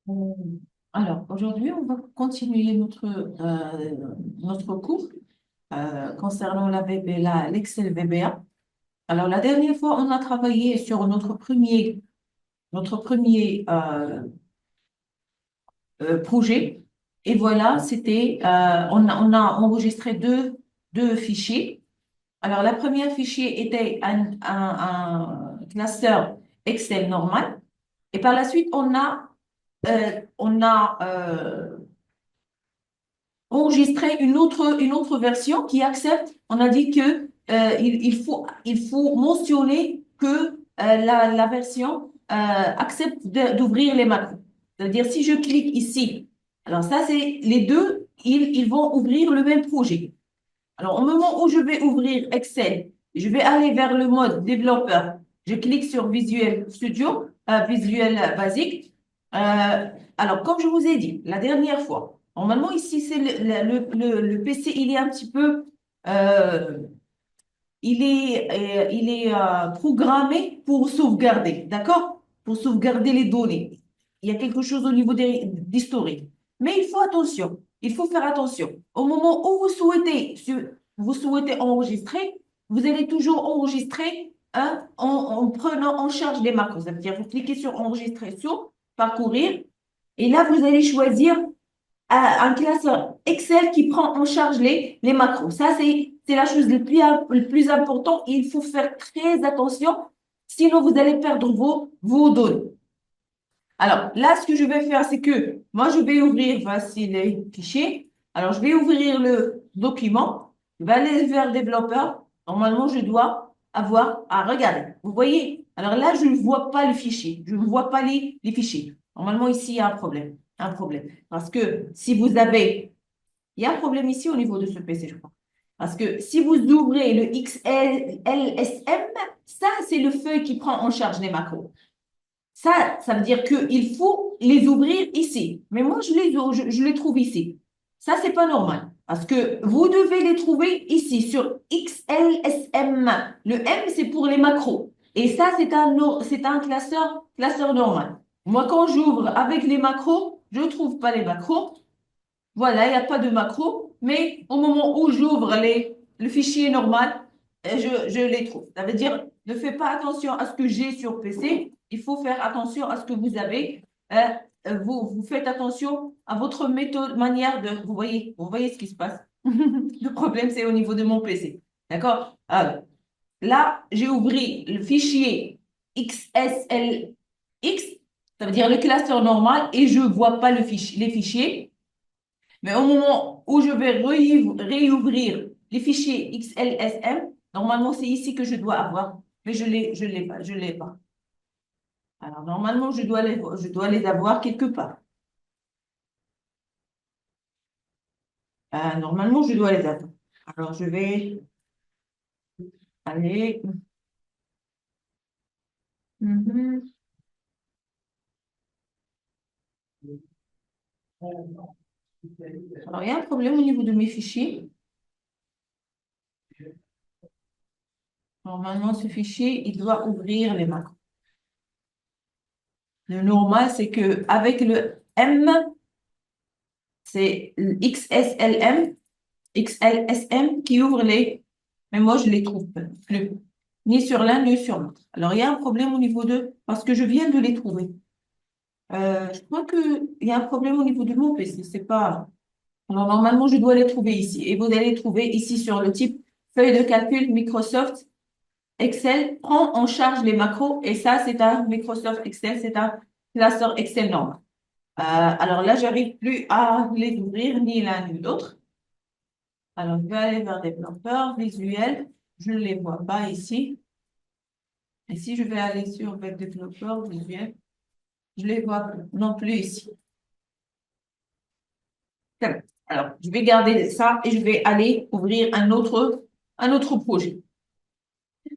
Euh, Alors, aujourd'hui, on va continuer notre cours concernant la l'Excel VBA. Alors, la dernière fois, on a travaillé sur notre premier projet. Et voilà, on a enregistré deux fichiers. Alors, la première fichier était un classeur Excel normal. Et par la suite, on a enregistrer une autre version qui accepte. On a dit que il faut mentionner que la version accepte d'ouvrir les macros. C'est-à-dire, si je clique ici, alors ça, c'est les deux, ils vont ouvrir le même projet. Alors, au moment où je vais ouvrir Excel, je vais aller vers le mode développeur. Je clique sur Visual Studio, Visual Basic. Euh, alors, comme je vous ai dit la dernière fois, normalement ici, c'est le PC, il est un petit peu, euh, il est programmé pour sauvegarder, d'accord? Pour sauvegarder les données. Il y a quelque chose au niveau d'historique. Mais il faut attention, il faut faire attention. Au moment où vous souhaitez enregistrer, vous allez toujours enregistrer hein, en prenant en charge les macros. C'est-à-dire, vous cliquez sur enregistrer sur parcourir et là, vous allez choisir un classeur Excel qui prend en charge les macros. Ça, c'est la chose le plus importante. Il faut faire très attention, sinon vous allez perdre vos données. Alors, là, ce que je vais faire, c'est que moi, je vais ouvrir, voici les fichiers. Alors, je vais ouvrir le document. Je vais aller vers développeur. Normalement, je dois avoir à regarder. Vous voyez? Alors là, je ne vois pas le fichier. Je ne vois pas les fichiers. Normalement, ici, il y a un problème. Un problème. Parce que si vous avez il y a un problème ici au niveau de ce PC, je crois. Parce que si vous ouvrez le XLSM, ça, c'est le feuille qui prend en charge les macros. Ça veut dire qu'il faut les ouvrir ici. Mais moi, je les trouve ici. Ça, c'est pas normal. Parce que vous devez les trouver ici, sur XLSM. Le M, c'est pour les macros. Et ça, c'est un classeur normal. Moi, quand j'ouvre avec les macros, je ne trouve pas les macros. Voilà, il n'y a pas de macro, mais au moment où j'ouvre le fichier normal, je les trouve. Ça veut dire, ne faites pas attention à ce que j'ai sur PC, il faut faire attention à ce que vous avez. Euh, vous faites attention à votre méthode, manière de... Vous voyez ce qui se passe. Le problème, c'est au niveau de mon PC. D'accord? Alors, là, j'ai ouvert le fichier XSLX, ça veut dire le classeur normal, et je ne vois pas les fichiers. Mais au moment où je vais réouvrir les fichiers XLSM, normalement, c'est ici que je dois avoir, mais je l'ai pas. Alors, normalement, je dois les avoir quelque part. Normalement, je dois les avoir. Alors, je vais aller. Mhm. Alors, il y a un problème au niveau de mes fichiers. Normalement, ce fichier, il doit ouvrir les macros. Le normal, c'est que avec le M, c'est le XLSM qui ouvre les. Mais moi, je ne les trouve plus. Ni sur l'un, ni sur l'autre. Alors, il y a un problème au niveau de. Parce que je viens de les trouver. Je crois qu'il y a un problème au niveau de mon PC. C'est pas. Alors, normalement, je dois les trouver ici. Et vous allez les trouver ici sur le type feuille de calcul Microsoft Excel prend en charge les macros. Et ça, c'est un Microsoft Excel. C'est un classeur Excel normal. Alors là, j'arrive plus à les ouvrir, ni l'un ni l'autre. Alors, je vais aller vers développeur, visuel. Je ne les vois pas ici. Et si je vais aller sur web développeur, visuel, je ne les vois non plus ici. Très bien. Alors, je vais garder ça et je vais aller ouvrir un autre projet.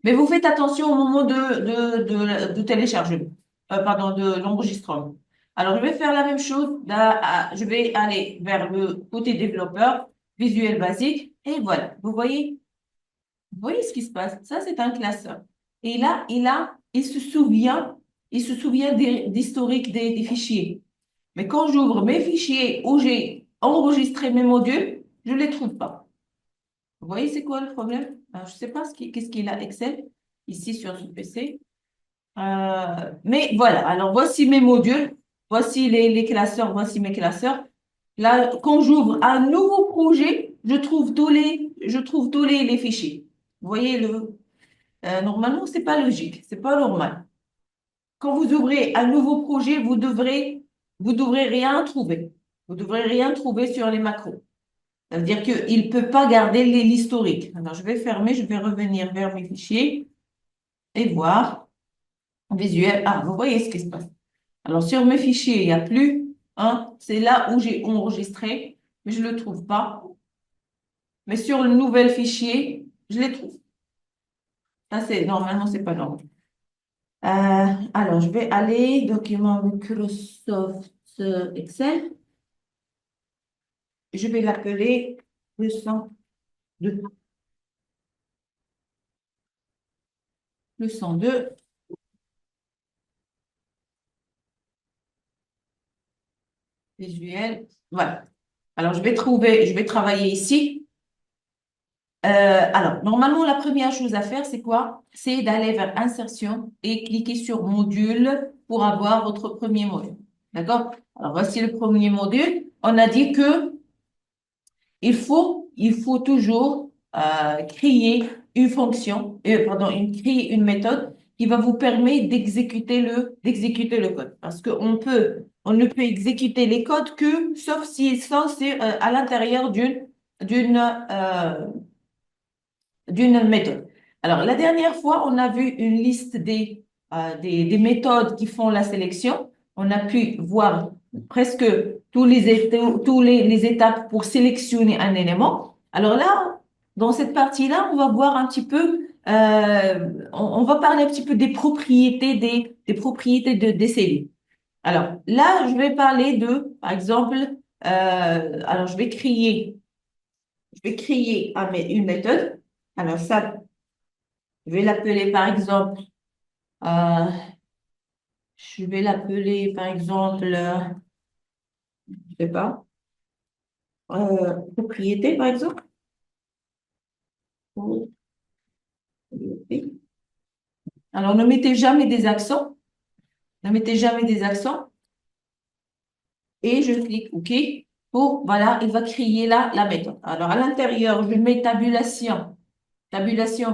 Mais vous faites attention au moment de téléchargement, pardon, de l'enregistrement. Alors, je vais faire la même chose. Je vais aller vers le côté développeur, visuel basique. Et voilà, vous voyez ce qui se passe? Ça, c'est un classeur. Et là, il se souvient d'historique des fichiers. Mais quand j'ouvre mes fichiers où j'ai enregistré mes modules, je ne les trouve pas. Vous voyez, c'est quoi le problème? Alors, je ne sais pas qu'est-ce qu'il a Excel ici sur ce PC. Mais voilà, alors voici mes modules, voici les classeurs, voici mes classeurs. Là, quand j'ouvre un nouveau projet, je trouve tous les fichiers. Vous voyez, normalement, c'est pas logique, c'est pas normal. Quand vous ouvrez un nouveau projet, vous devrez rien trouver. Vous devrez rien trouver sur les macros. Ça veut dire qu'il ne peut pas garder l'historique. Alors, je vais fermer, je vais revenir vers mes fichiers et voir en visuel. Ah, vous voyez ce qui se passe. Alors, sur mes fichiers, il n'y a plus. Hein, c'est là où j'ai enregistré, mais je ne le trouve pas. Mais sur le nouvel fichier, je les trouve. Ça, normalement, c'est pas normal. Alors, je vais aller, document Microsoft Excel. Je vais l'appeler 202. 202. Visuel. Voilà. Alors, je vais travailler ici. Alors, normalement, la première chose à faire, c'est quoi? C'est d'aller vers Insertion et cliquer sur Module pour avoir votre premier module. D'accord? Alors, voici le premier module. On a dit que il faut toujours créer une fonction, créer une méthode qui va vous permettre d'exécuter le code. Parce on ne peut exécuter les codes sauf s'ils sont à l'intérieur d'une méthode. Alors, la dernière fois, on a vu une liste des méthodes qui font la sélection. On a pu voir presque les étapes pour sélectionner un élément. Alors là, dans cette partie-là, on va voir un petit peu, on va parler un petit peu des propriétés des propriétés des cellules. Alors là, je vais parler par exemple, alors je vais créer une méthode. Alors ça, je vais l'appeler par exemple, euh, je sais pas, propriété par exemple. Propriété. Alors ne mettez jamais des accents, ne mettez jamais des accents et je clique OK voilà, il va créer la méthode. Alors à l'intérieur, je mets tabulation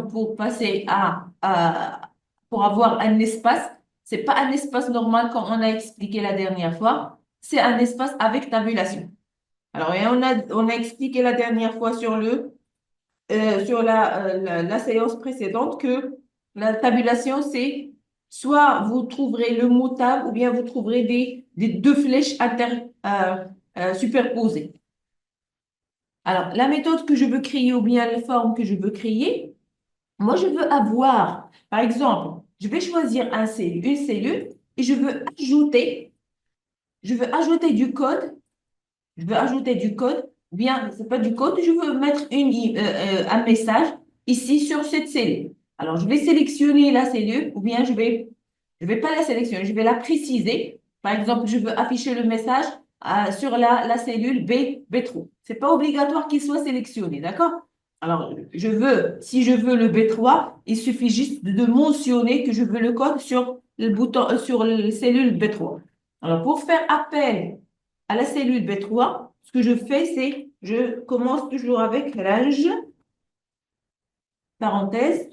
pour passer pour avoir un espace. C'est pas un espace normal comme on a expliqué la dernière fois. C'est un espace avec tabulation. Alors, et on a expliqué la dernière fois sur la séance précédente que la tabulation, c'est soit vous trouverez le mot tab ou bien vous trouverez des deux flèches superposées. Alors, la méthode que je veux créer ou bien les formes que je veux créer, moi, je veux avoir, par exemple, je vais choisir une cellule et je veux ajouter du code. Je veux ajouter du code, ou bien, c'est pas du code, je veux mettre un message ici sur cette cellule. Alors, je vais sélectionner la cellule, ou bien je vais pas la sélectionner, je vais la préciser. Par exemple, je veux afficher le message sur la cellule B3. C'est pas obligatoire qu'il soit sélectionné, d'accord? Alors, si je veux le B3, il suffit juste de mentionner que je veux le code sur le bouton, sur la cellule B3. Alors, pour faire appel à la cellule B3, ce que je fais, c'est je commence toujours avec range, parenthèse,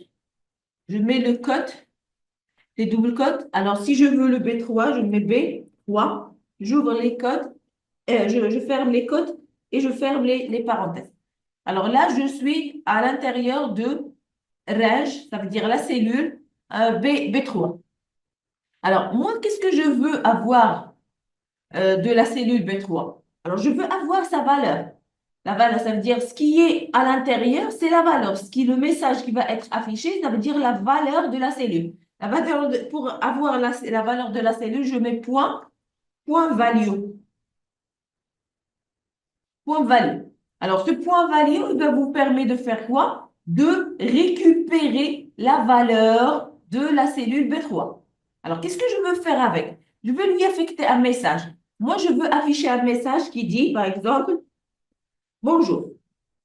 je mets le code, les doubles codes. Alors, si je veux le B3, je mets B3, j'ouvre les codes, je ferme les codes et je ferme les parenthèses. Alors là, je suis à l'intérieur de range, ça veut dire la cellule B3. Alors, moi, qu'est-ce que je veux avoir de la cellule B3? Alors, je veux avoir sa valeur. La valeur, ça veut dire ce qui est à l'intérieur, c'est la valeur. Le message qui va être affiché, ça veut dire la valeur de la cellule. Pour avoir la valeur de la cellule, je mets point value. Point value. Alors, ce point value, il va vous permettre de faire quoi? De récupérer la valeur de la cellule B3. Alors, qu'est-ce que je veux faire avec? Je veux lui affecter un message. Moi, je veux afficher un message qui dit, par exemple, bonjour.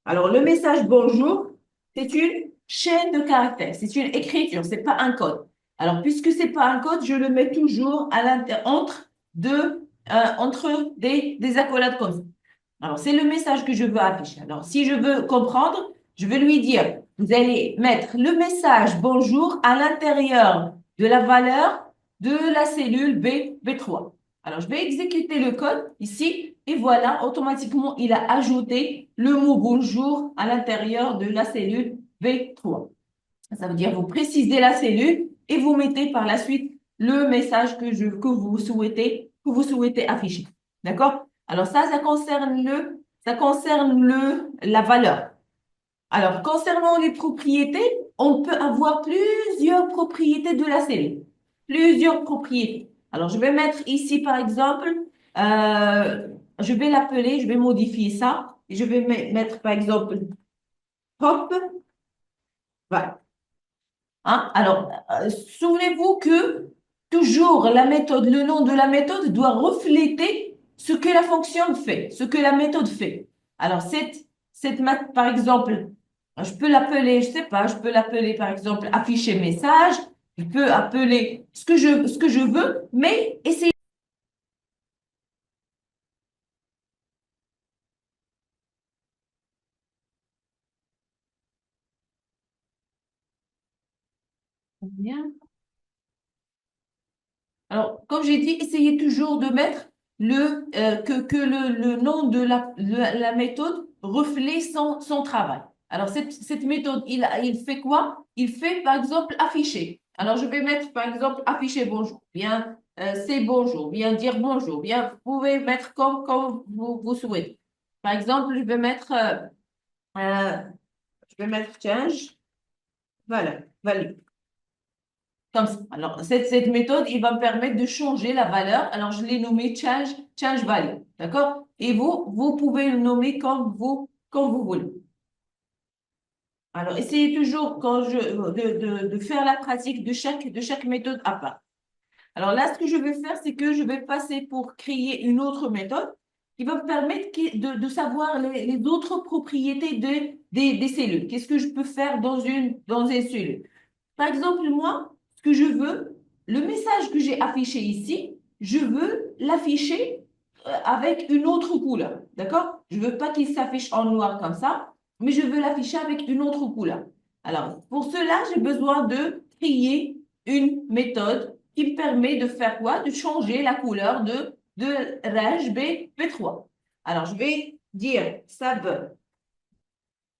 Alors, le message bonjour, c'est une chaîne de caractères, c'est une écriture, c'est pas un code. Alors, puisque c'est pas un code, je le mets toujours entre des accolades comme ça. Alors, c'est le message que je veux afficher. Alors, si je veux comprendre, je vais lui dire, vous allez mettre le message bonjour à l'intérieur de la valeur de la cellule B3. Alors, je vais exécuter le code ici et voilà, automatiquement, il a ajouté le mot bonjour à l'intérieur de la cellule B3. Ça veut dire vous précisez la cellule et vous mettez par la suite le message que vous souhaitez afficher. D'accord? Alors ça concerne la valeur. Alors, concernant les propriétés, on peut avoir plusieurs propriétés de la cellule. Plusieurs propriétés. Alors, je vais mettre ici, par exemple, je vais l'appeler, je vais modifier ça. Et je vais mettre, par exemple, hop, voilà. Hein? Alors, souvenez-vous que toujours la méthode, le nom de la méthode doit refléter ce que la fonction fait, ce que la méthode fait. Alors, par exemple, je peux l'appeler, je sais pas, je peux l'appeler par exemple afficher message, je peux appeler ce que je veux, mais essayez. Bien. Alors, comme j'ai dit, essayez toujours de mettre le nom de la méthode reflète son travail. Alors, cette méthode, il fait quoi? Il fait, par exemple, afficher. Alors, je vais mettre, par exemple, afficher bonjour, bien, c'est bonjour, bien dire bonjour, bien, vous pouvez mettre comme vous souhaitez. Par exemple, euh, je vais mettre change, voilà, value. Comme ça. Alors, cette méthode, il va me permettre de changer la valeur. Alors, je l'ai nommé change value. D'accord? Et vous pouvez le nommer comme vous voulez. Alors, essayez toujours de faire la pratique de chaque méthode à part. Alors là, ce que je vais faire, c'est que je vais passer pour créer une autre méthode qui va me permettre de savoir les autres propriétés des cellules. Qu'est-ce que je peux faire dans une cellule? Par exemple, moi, ce que je veux, le message que j'ai affiché ici, je veux l'afficher avec une autre couleur. D'accord? Je ne veux pas qu'il s'affiche en noir comme ça, mais je veux l'afficher avec une autre couleur. Alors, pour cela, j'ai besoin de créer une méthode qui me permet de faire quoi? De changer la couleur de range B3. Alors, je vais dire sub,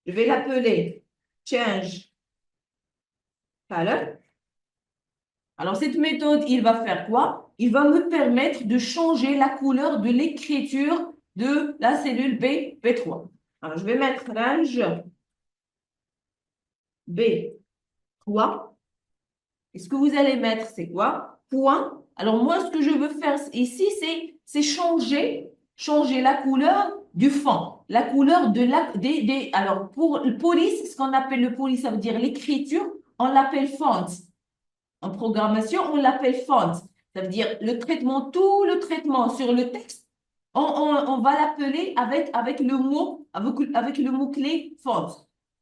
je vais l'appeler change color. Alors, cette méthode, il va faire quoi? Il va me permettre de changer la couleur de l'écriture de la cellule B3. Alors, je vais mettre range B3. Et ce que vous allez mettre, c'est quoi? Point. Alors, moi, ce que je veux faire ici, c'est changer la couleur du fond. La couleur alors, pour le police, ce qu'on appelle le police, ça veut dire l'écriture, on l'appelle font. En programmation, on l'appelle font. Ça veut dire tout le traitement sur le texte, on va l'appeler avec le mot-clé font.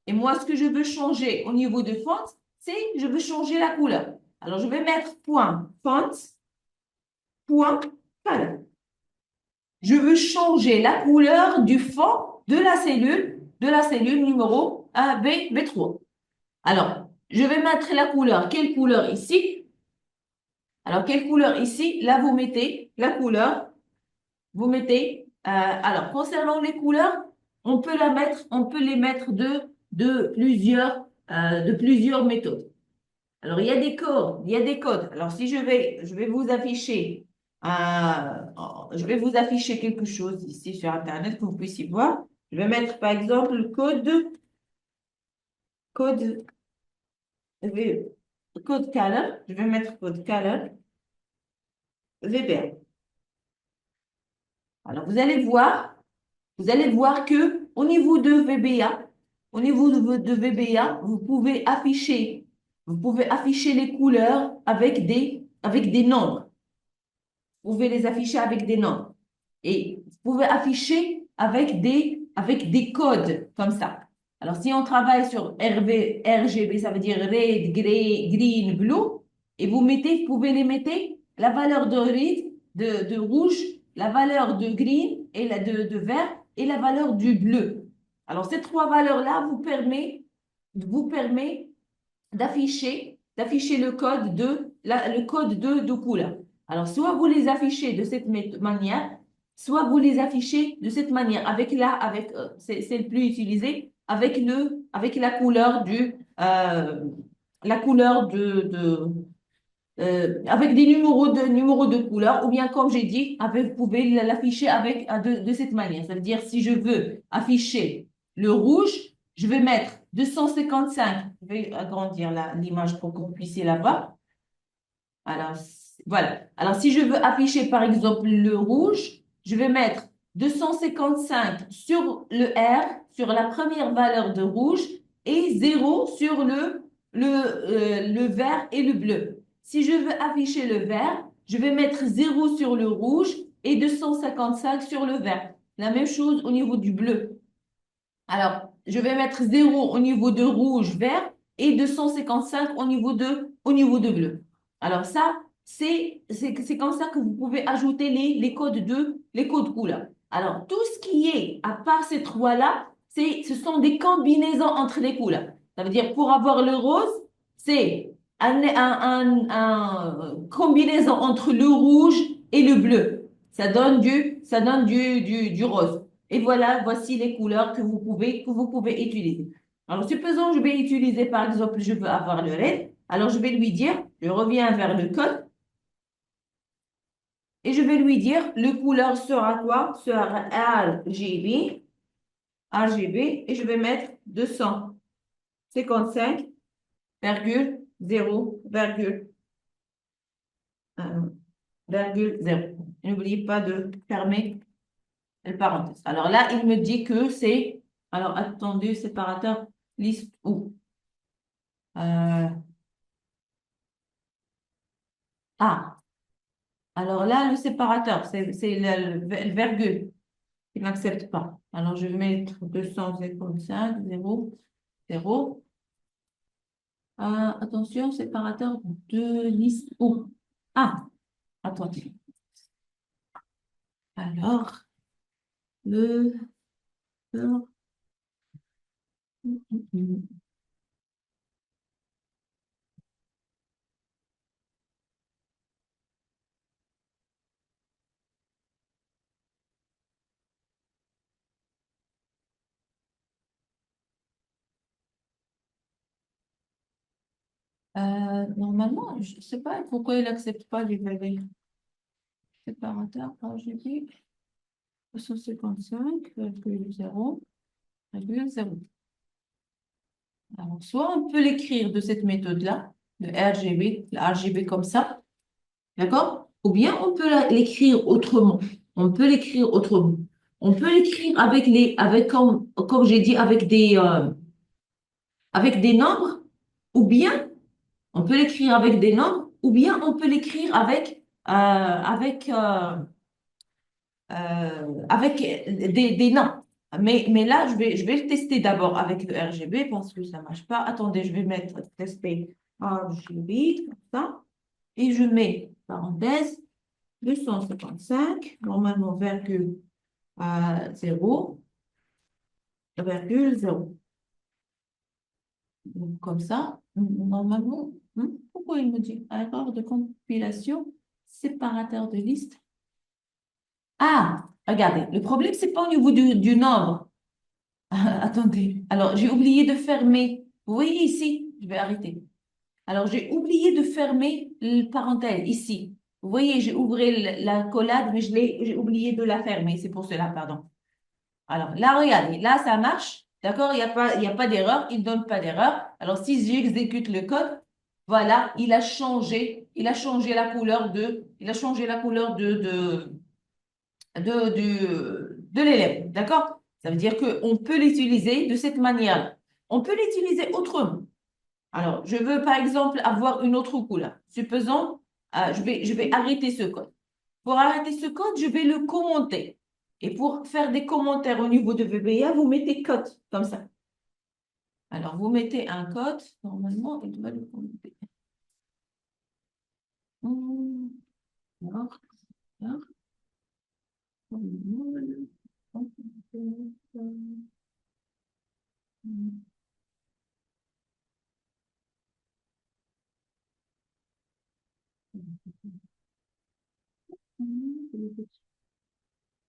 Et moi, ce que je veux changer au niveau de font, c'est je veux changer la couleur. Alors, je vais mettre point font, point color. Je veux changer la couleur du fond de la cellule numéro B3. Alors, je vais mettre la couleur. Quelle couleur ici? Alors, quelle couleur ici? Là, vous mettez la couleur. Vous mettez. Alors, concernant les couleurs, on peut les mettre de plusieurs méthodes. Alors, il y a des codes. Alors, si je vais vous afficher, je vais vous afficher quelque chose ici sur Internet que vous puissiez voir. Je vais mettre, par exemple, le code, code color. Je vais mettre code color VBA. Alors, vous allez voir que au niveau de VBA, vous pouvez afficher les couleurs avec des nombres. Vous pouvez les afficher avec des nombres. Et vous pouvez afficher avec des codes comme ça. Alors, si on travaille sur RGB, ça veut dire red, green, blue, et vous pouvez les mettre la valeur de red, de rouge, la valeur de green et de vert et la valeur du bleu. Alors, ces trois valeurs-là vous permet d'afficher le code de couleur. Alors, soit vous les affichez de cette manière, soit vous les affichez de cette manière, c'est le plus utilisé, avec la couleur avec des numéros de couleur, ou bien, comme j'ai dit, vous pouvez l'afficher de cette manière. Ça veut dire, si je veux afficher le rouge, je vais mettre 255. Je vais agrandir l'image pour que vous puissiez la voir. Alors, voilà. Alors, si je veux afficher, par exemple, le rouge, je vais mettre 255 sur le R, sur la première valeur de rouge, et 0 sur le vert et le bleu. Si je veux afficher le vert, je vais mettre 0 sur le rouge et 255 sur le vert. La même chose au niveau du bleu. Alors, je vais mettre 0 au niveau de rouge, vert et 255 au niveau de bleu. Alors ça, c'est comme ça que vous pouvez ajouter les codes couleurs. Alors, tout ce qui est, à part ces trois-là, ce sont des combinaisons entre les couleurs. Ça veut dire, pour avoir le rose, c'est une combinaison entre le rouge et le bleu. Ça donne du rose. Et voilà, voici les couleurs que vous pouvez utiliser. Alors, supposons que je vais utiliser, par exemple, je veux avoir le red. Alors, je vais lui dire, je reviens vers le code et je vais lui dire, le couleur sera quoi? Sera RGB, et je vais mettre 255,0,0. N'oubliez pas de fermer le parenthèse. Alors là, il me dit que c'est... Alors, attendez, séparateur, liste où? Euh, ah, alors là, le séparateur, c'est le virgule. Il n'accepte pas. Alors, je vais mettre 255, 0, 0. Attention, séparateur de liste où? Ah, attendez. Alors, le... Normalement, je ne sais pas pourquoi il n'accepte pas les valeurs. Séparateur RGB 255,0,0. Alors, soit on peut l'écrire de cette méthode-là, le RGB comme ça, d'accord? Ou bien on peut l'écrire autrement. On peut l'écrire autrement. On peut l'écrire comme j'ai dit, avec des nombres, ou bien on peut l'écrire avec des nombres, ou bien on peut l'écrire avec des noms. Mais là, je vais le tester d'abord avec le RGB parce que ça ne marche pas. Attendez, je vais mettre tester RGB, comme ça. Et je mets, parenthèse, 255, normalement, virgule 0, virgule 0. Donc, comme ça, normalement, pourquoi il me dit erreur de compilation, séparateur de liste? Ah, regardez, le problème, c'est pas au niveau du nombre. Attendez, alors j'ai oublié de fermer. Vous voyez ici, je vais arrêter. Alors j'ai oublié de fermer le parenthèse ici. Vous voyez, j'ai ouvert la collade, mais j'ai oublié de la fermer. C'est pour cela, pardon. Alors là, regardez, là, ça marche. D'accord? Il y a pas d'erreur. Il ne donne pas d'erreur. Alors si j'exécute le code, voilà, il a changé la couleur de l'élève. D'accord? Ça veut dire qu'on peut l'utiliser de cette manière. On peut l'utiliser autrement. Alors, je veux par exemple avoir une autre couleur. Supposons, je vais arrêter ce code. Pour arrêter ce code, je vais le commenter. Et pour faire des commentaires au niveau de VBA, vous mettez code, comme ça. Alors, vous mettez un code. Normalement, il doit le commenter. Alors, alors.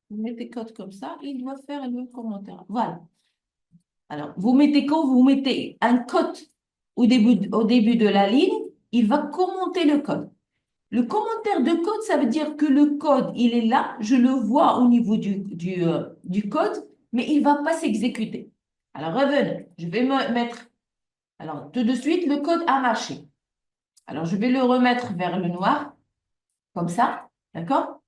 Vous mettez code comme ça, il doit faire le commentaire. Voilà. Alors, quand vous mettez un code au début de la ligne, il va commenter le code. Le commentaire de code, ça veut dire que le code, il est là, je le vois au niveau du code, mais il ne va pas s'exécuter. Alors, revenez, je vais me mettre. Alors, tout de suite, le code a marché. Alors, je vais le remettre vers le noir, comme ça, d'accord?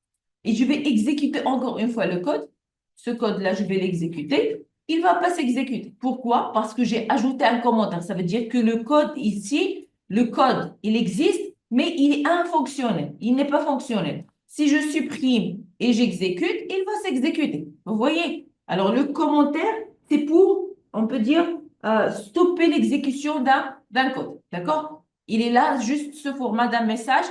Et je vais exécuter encore une fois le code. Ce code-là, je vais l'exécuter. Il ne va pas s'exécuter. Pourquoi? Parce que j'ai ajouté un commentaire. Ça veut dire que le code ici, le code, il existe, mais il est infonctionnel. Il n'est pas fonctionnel. Si je supprime et j'exécute, il va s'exécuter. Vous voyez? Alors, le commentaire, c'est pour, on peut dire, stopper l'exécution d'un code. D'accord? Il est là, juste ce format d'un message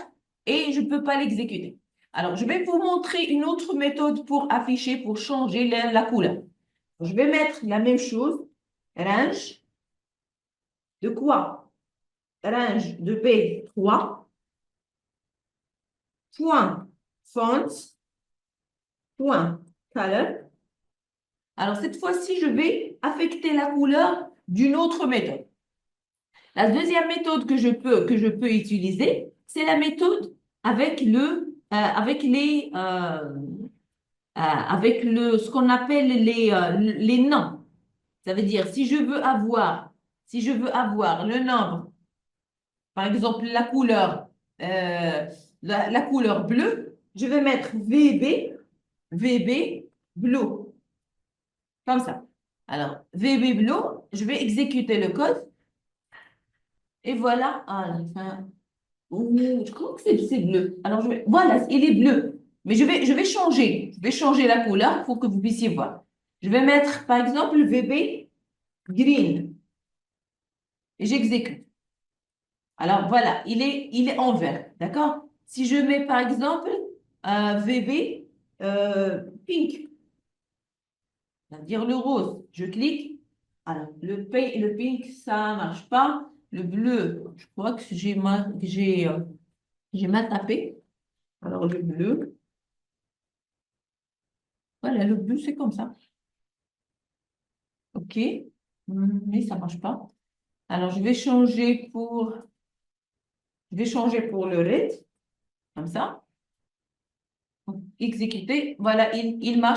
et je ne peux pas l'exécuter. Alors, je vais vous montrer une autre méthode pour afficher, pour changer la couleur. Je vais mettre la même chose, range de quoi? Range de B3, point font, point color. Alors, cette fois-ci, je vais affecter la couleur d'une autre méthode. La deuxième méthode que je peux utiliser, c'est la méthode avec ce qu'on appelle les noms. Ça veut dire, si je veux avoir le nombre, par exemple, la couleur bleue, je vais mettre VB bleu, comme ça. Alors, VB bleu, je vais exécuter le code, et voilà, à la fin, je crois que c'est bleu. Alors, voilà, il est bleu. Mais je vais changer la couleur pour que vous puissiez voir. Je vais mettre, par exemple, VB green. Et j'exécute. Alors, voilà, il est en vert. D'accord? Si je mets, par exemple, VB pink, c'est-à-dire le rose, je clique. Alors, le pink, ça ne marche pas. Le bleu, je crois que j'ai mal tapé. Alors, le bleu. Voilà, le bleu, c'est comme ça. OK. Mais ça ne marche pas. Alors, je vais changer pour le red, comme ça. Exécuter, voilà, il va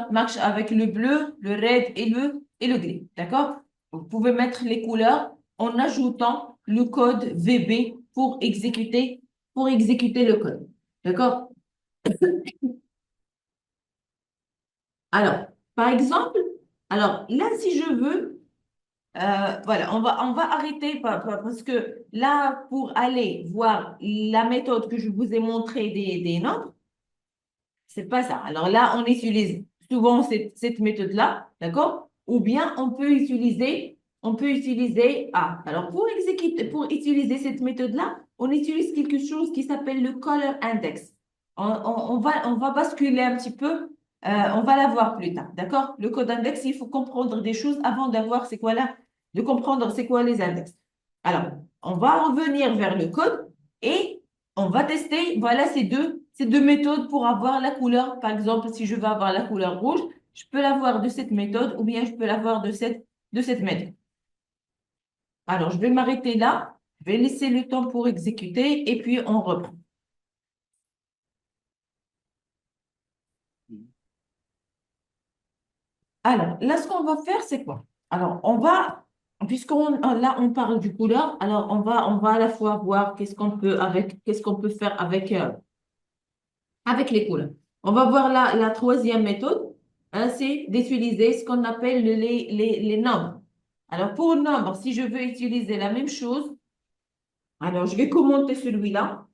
marcher avec le bleu, le red et le gris. D'accord? Vous pouvez mettre les couleurs en ajoutant le code VB pour exécuter le code. D'accord? Alors, par exemple, alors là, si je veux, voilà, on va arrêter parce que là, pour aller voir la méthode que je vous ai montrée des nombres, c'est pas ça. Alors là, on utilise souvent cette méthode-là, d'accord? Ou bien on peut utiliser A. Alors pour utiliser cette méthode-là, on utilise quelque chose qui s'appelle le color index. On va basculer un petit peu, on va la voir plus tard, d'accord? Le code index, il faut comprendre des choses avant de comprendre c'est quoi les index. Alors, on va revenir vers le code et on va tester, voilà ces deux méthodes pour avoir la couleur. Par exemple, si je veux avoir la couleur rouge, je peux l'avoir de cette méthode ou bien je peux l'avoir de cette méthode. Alors, je vais m'arrêter là. Je vais laisser le temps pour exécuter et puis on reprend. Alors, là, ce qu'on va faire, c'est quoi? Alors, là, on parle du couleur, alors on va à la fois voir qu'est-ce qu'on peut faire avec les couleurs. On va voir la troisième méthode, hein, c'est d'utiliser ce qu'on appelle les nombres. Alors, pour nombre, si je veux utiliser la même chose, alors je vais commenter celui-là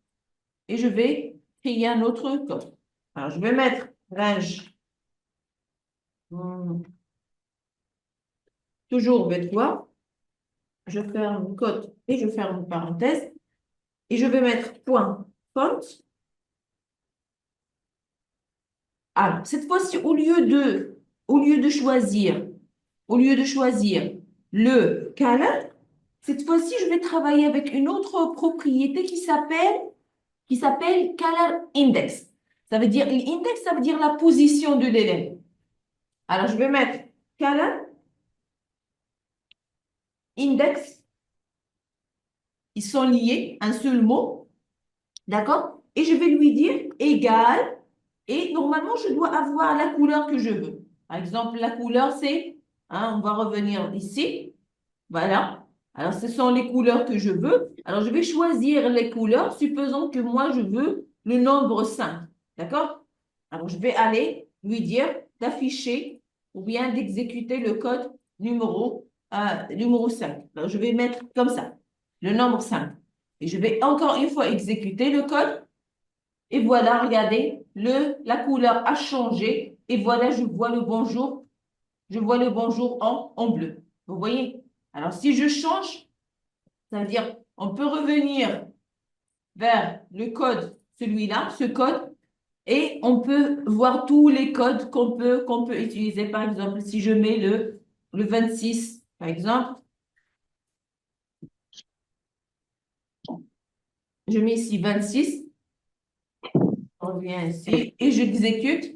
et je vais créer un autre code. Alors, je vais mettre range. Toujours B3. Je ferme une cote et je ferme une parenthèse. Et je vais mettre point font. Alors, cette fois-ci, au lieu de choisir le color, cette fois-ci, je vais travailler avec une autre propriété qui s'appelle color index. Ça veut dire, l'index, ça veut dire la position de l'élève. Alors, je vais mettre color index. Ils sont liés, un seul mot. D'accord? Et je vais lui dire égal. Et normalement, je dois avoir la couleur que je veux. Par exemple, la couleur, c'est, on va revenir ici. Voilà. Alors, ce sont les couleurs que je veux. Alors, je vais choisir les couleurs, supposons que moi, je veux le nombre 5. D'accord? Alors, je vais aller lui dire d'afficher ou bien d'exécuter le code numéro 5. Alors, je vais mettre comme ça, le nombre 5. Et je vais encore une fois exécuter le code. Et voilà, regardez, la couleur a changé. Et voilà, je vois le bonjour. Je vois le bonjour en bleu. Vous voyez? Alors, si je change, ça veut dire on peut revenir vers le code, celui-là, ce code, et on peut voir tous les codes qu'on peut utiliser. Par exemple, si je mets le 26, par exemple, je mets ici 26, on vient ici, et j'exécute.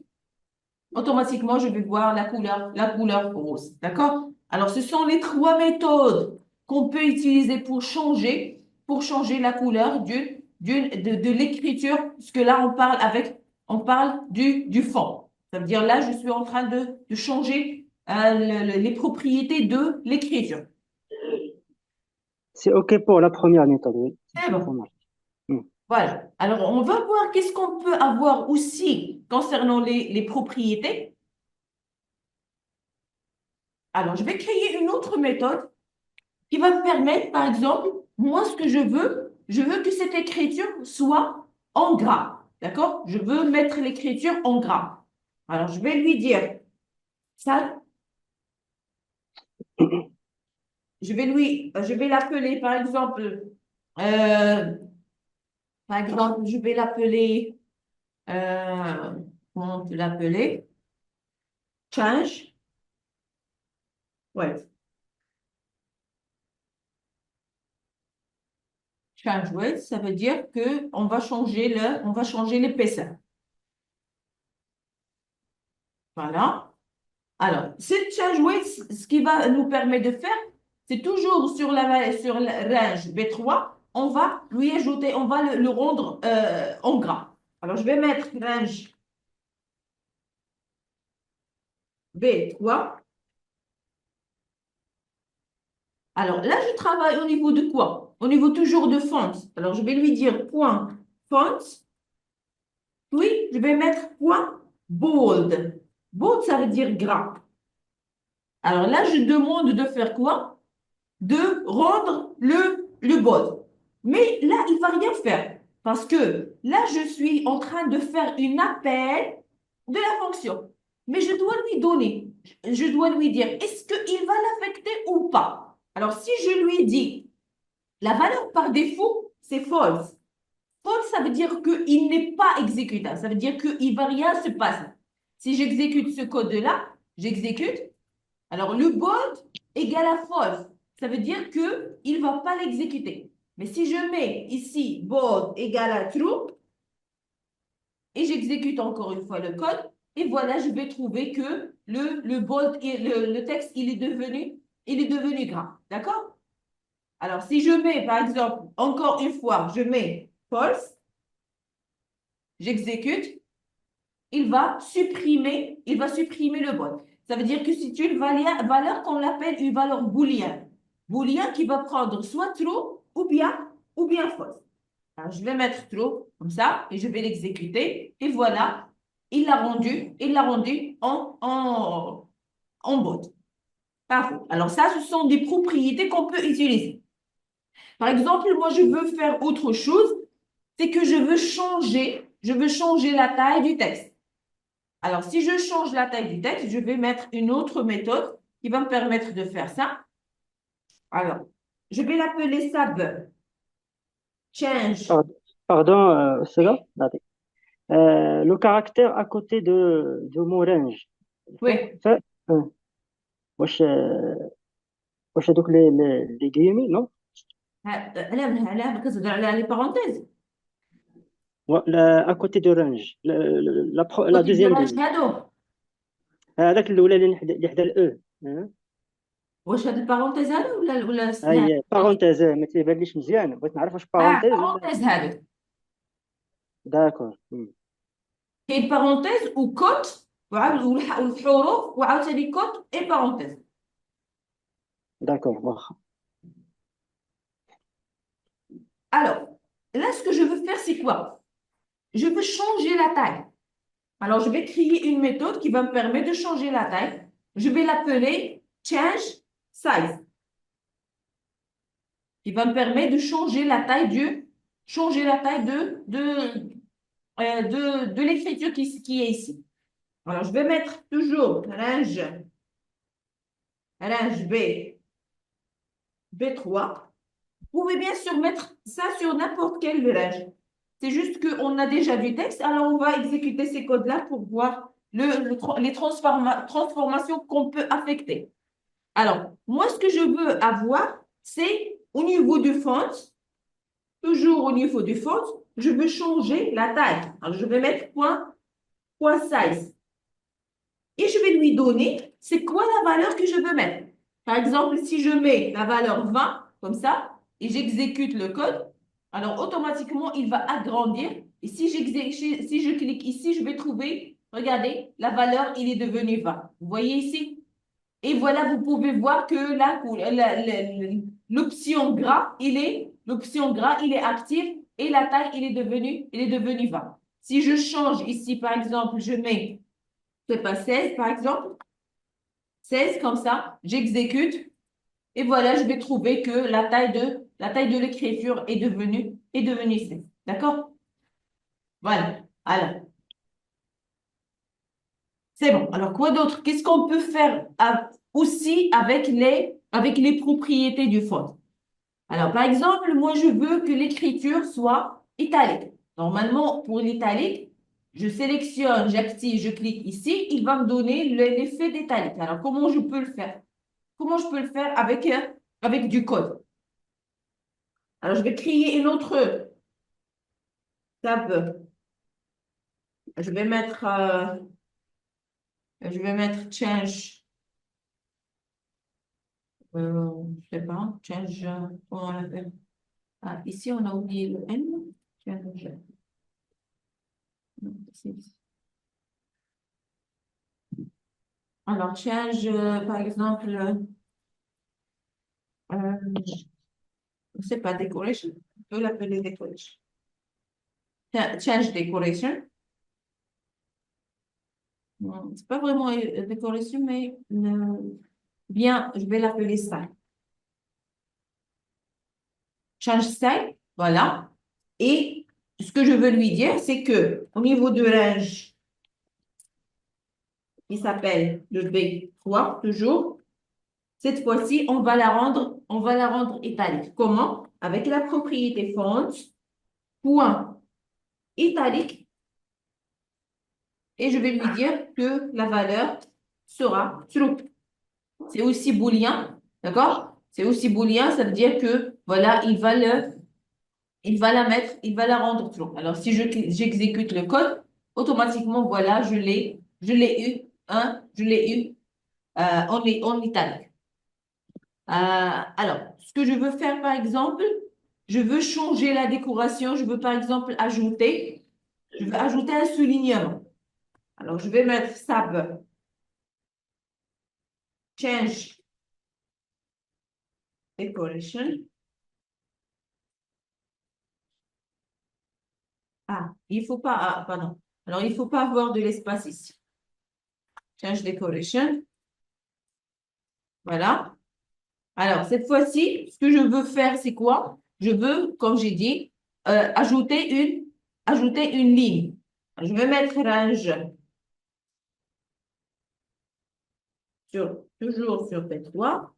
Automatiquement, je vais voir la couleur rose. D'accord? Alors, ce sont les trois méthodes qu'on peut utiliser pour changer la couleur de l'écriture, parce que là, on parle du fond. Ça veut dire là, je suis en train de changer les propriétés de l'écriture. C'est OK pour la première méthode, oui. C'est Ça bon. marche. Hmm. Voilà. Alors, on va voir qu'est-ce qu'on peut avoir aussi concernant les propriétés. Alors, je vais créer une autre méthode qui va me permettre, par exemple, moi, ce que je veux que cette écriture soit en gras. D'accord? Je veux mettre l'écriture en gras. Alors, je vais lui dire ça. Je vais l'appeler, euh, je vais l'appeler, euh, comment on peut l'appeler? Change. Ouais. Change weight, ça veut dire que on va changer l'épaisseur. Voilà. Alors, cette change weight, ce qui va nous permettre de faire, c'est toujours sur la range B3, on va lui ajouter, on va le rendre en gras. Alors, je vais mettre range B3. Alors, là, je travaille au niveau de quoi? Au niveau toujours de font. Alors, je vais lui dire point font, puis je vais mettre point bold. Bold, ça veut dire gras. Alors là, je demande de faire quoi? De rendre le bold. Mais là, il ne va rien faire. Parce que là, je suis en train de faire une appel de la fonction. Mais je dois lui donner, je dois lui dire, est-ce qu'il va l'affecter ou pas? Alors, si je lui dis, la valeur par défaut, c'est false. False, ça veut dire qu'il n'est pas exécutable. Ça veut dire qu'il ne va rien se passer. Si j'exécute ce code-là, j'exécute. Alors, le bold égale à false. Ça veut dire qu'il ne va pas l'exécuter. Mais si je mets ici bold égale à true, et j'exécute encore une fois le code, et voilà, je vais trouver que le bold, le texte, il est devenu gras. D'accord? Alors, si je mets, par exemple, encore une fois, je mets false, j'exécute, il va supprimer le bold. Ça veut dire que c'est une valeur qu'on appelle une valeur booléenne. Booléen qui va prendre soit true ou bien false. Alors, je vais mettre true comme ça et je vais l'exécuter. Et voilà, il l'a rendu en bold. Parfait. Alors, ça, ce sont des propriétés qu'on peut utiliser. Par exemple, moi, je veux faire autre chose, c'est que je veux changer la taille du texte. Alors, si je change la taille du texte, je vais mettre une autre méthode qui va me permettre de faire ça. Alors, je vais l'appeler sub change. Pardon, Sega. Attendez. Le caractère à côté de mon range. Oui. Ça, euh, واش واش هذوك les guillemets, non? لا كتهضر على les parenthèses. À côté de range. La Côté du deuxième range ligne. هادو هذاك الأولى اللي حدا الأو. واش هاد البارونتيز هادو ولا هي بارونتيز، ما تيبانليش مزيان، بغيت نعرف واش بارونتيز ولا. parenthèse هادو داكور. كاين parenthèse و كوت والحروف وعاوتاني كوت et parenthèse. داكور واخا. Alors, là, ce que je veux faire, c'est quoi? Je veux changer la taille. Alors, je vais créer une méthode qui va me permettre de changer la taille. Je vais l'appeler change size. Qui va me permettre de changer la taille de l'écriture qui est ici. Alors, je vais mettre toujours range B3. Vous pouvez bien sûr mettre ça sur n'importe quel range. C'est juste qu'on a déjà du texte, alors on va exécuter ces codes-là pour voir les transformations qu'on peut affecter. Alors, moi, ce que je veux avoir, c'est au niveau du font, toujours au niveau du font, je veux changer la taille. Alors, je vais mettre point size. Et je vais lui donner, c'est quoi la valeur que je veux mettre. Par exemple, si je mets la valeur 20, comme ça, et j'exécute le code, alors automatiquement, il va agrandir. Et si je clique ici, je vais trouver, regardez, la valeur, il est devenu 20. Vous voyez ici? Et voilà, vous pouvez voir que l'option gras, il est active et la taille, il est devenu 20. Si je change ici, par exemple, je mets, je sais pas, 16, par exemple, 16 comme ça, j'exécute et voilà, je vais trouver que la taille de l'écriture est devenue 16. D'accord? Voilà. Alors, c'est bon. Alors, quoi d'autre? Qu'est-ce qu'on peut faire aussi avec les propriétés du font? Alors, par exemple, moi, je veux que l'écriture soit italique. Normalement, pour l'italique, je sélectionne, j'active, je clique ici, il va me donner l'effet d'italique. Alors, comment je peux le faire? Comment je peux le faire avec du code? Alors, je vais créer une autre tab. Je vais mettre change. Je sais pas, change, comment on l'appelle? Ah, ici, on a oublié le N. Change. Non, alors, change, par exemple, je ne sais pas, decoration. On peut l'appeler decoration. Change decoration. C'est pas vraiment decoration, mais bien, je vais l'appeler style. Change style, voilà. Et ce que je veux lui dire, c'est que au niveau de range, qui s'appelle le B3, toujours, cette fois-ci, on va la rendre italique. Comment? Avec la propriété font, point italique, et je vais lui dire que la valeur sera true. C'est aussi booléen, d'accord? C'est aussi booléen, ça veut dire que, voilà, il va la rendre true. Alors, si j'exécute le code, automatiquement, voilà, je l'ai eu en italique. Alors, ce que je veux faire, par exemple, je veux changer la décoration. Je veux, par exemple, ajouter un soulignement. Alors, je vais mettre sub change decoration. Il faut pas, pardon. Alors, il faut pas avoir de l'espace ici. Change decoration. Voilà. Alors, cette fois-ci, ce que je veux faire, c'est quoi? Je veux, comme j'ai dit, ajouter une ligne. Je vais mettre range toujours sur B3.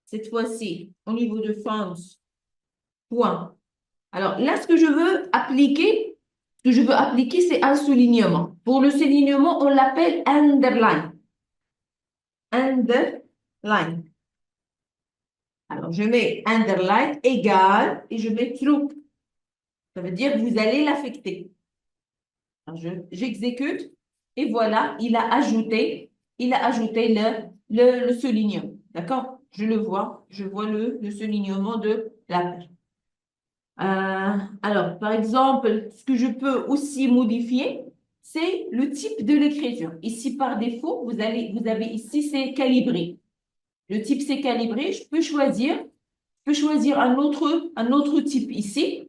Cette fois-ci, au niveau de font, point. Alors là, ce que je veux appliquer, c'est un soulignement. Pour le soulignement, on l'appelle underline. Underline. Alors, je mets underline égal et je mets true. Ça veut dire que vous allez l'affecter. J'exécute et voilà, il a ajouté le soulignement. D'accord? Je vois le soulignement de la page. Alors, par exemple, ce que je peux aussi modifier, c'est le type de l'écriture. Ici, par défaut, vous avez ici, c'est calibré. Le type, c'est calibré. Je peux choisir un autre type ici